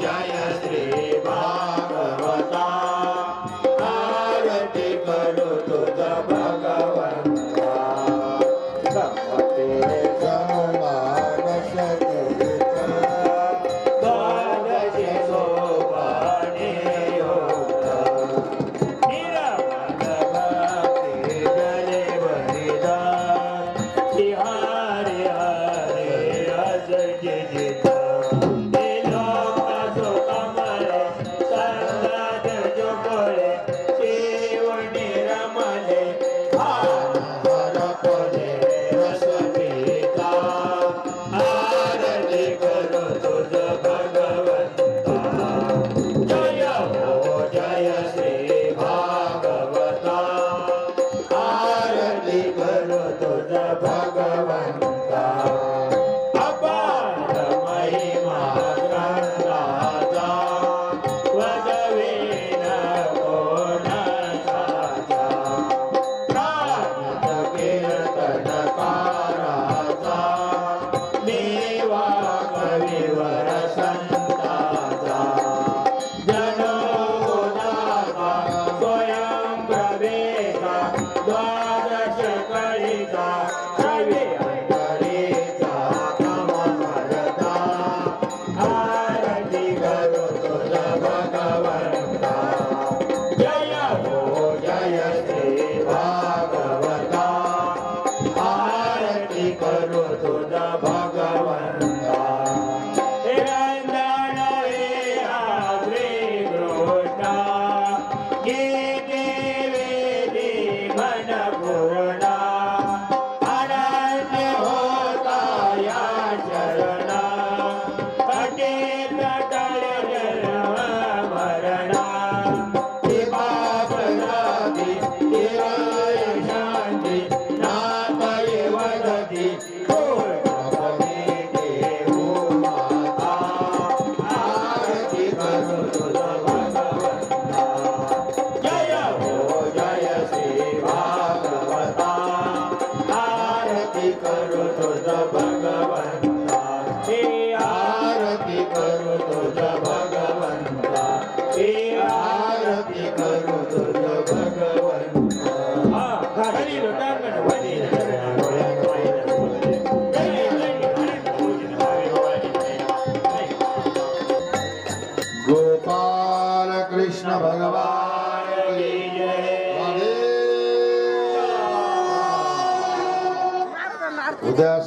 जय श्री भागवता. आरती करो तुझ भगवंता. संपते समानस तीर्थ. द्वादशे सोपाने योग. निरमल भक्ती जले बलिदान. हरे हरे अस जिजिता. लोक सुखमले संगत जुगळे. शिव निरमले भान हरपले रस पिता. आरती करो तुझ भगवंता. जय हो जय श्री भागवता. आरती करो तुझ भगवंता. अपार महिमा ग्रंथाचा. वदवेन कोण साचा. प्राणित कीर्तनकाराचा. मेवा कविवर संताचा. जनोदाता स्वयं प्रवेशा. द्वादश कळिका रवी अंतरेचा कमलता. आरती करो तुझ भगवंता. जय हो जय श्री भागवता. आरती करो तुझ भगवंता. निरंजन वेहा श्री कृष्णा. गीते वेदी मन पूर्णा. अनन्य होता या शरणा. पठित टळे जन्म मरणा. कृपापराधी चिराय शांती. नाथये वदती पूर्णपणे देवो माता. आरती करो तुझ भगवंता. जय हो जय श्री भागवता. आरती करो तुझ भगवंता. आरती करो कृष्ण भगवान की जय. राधे. उद्या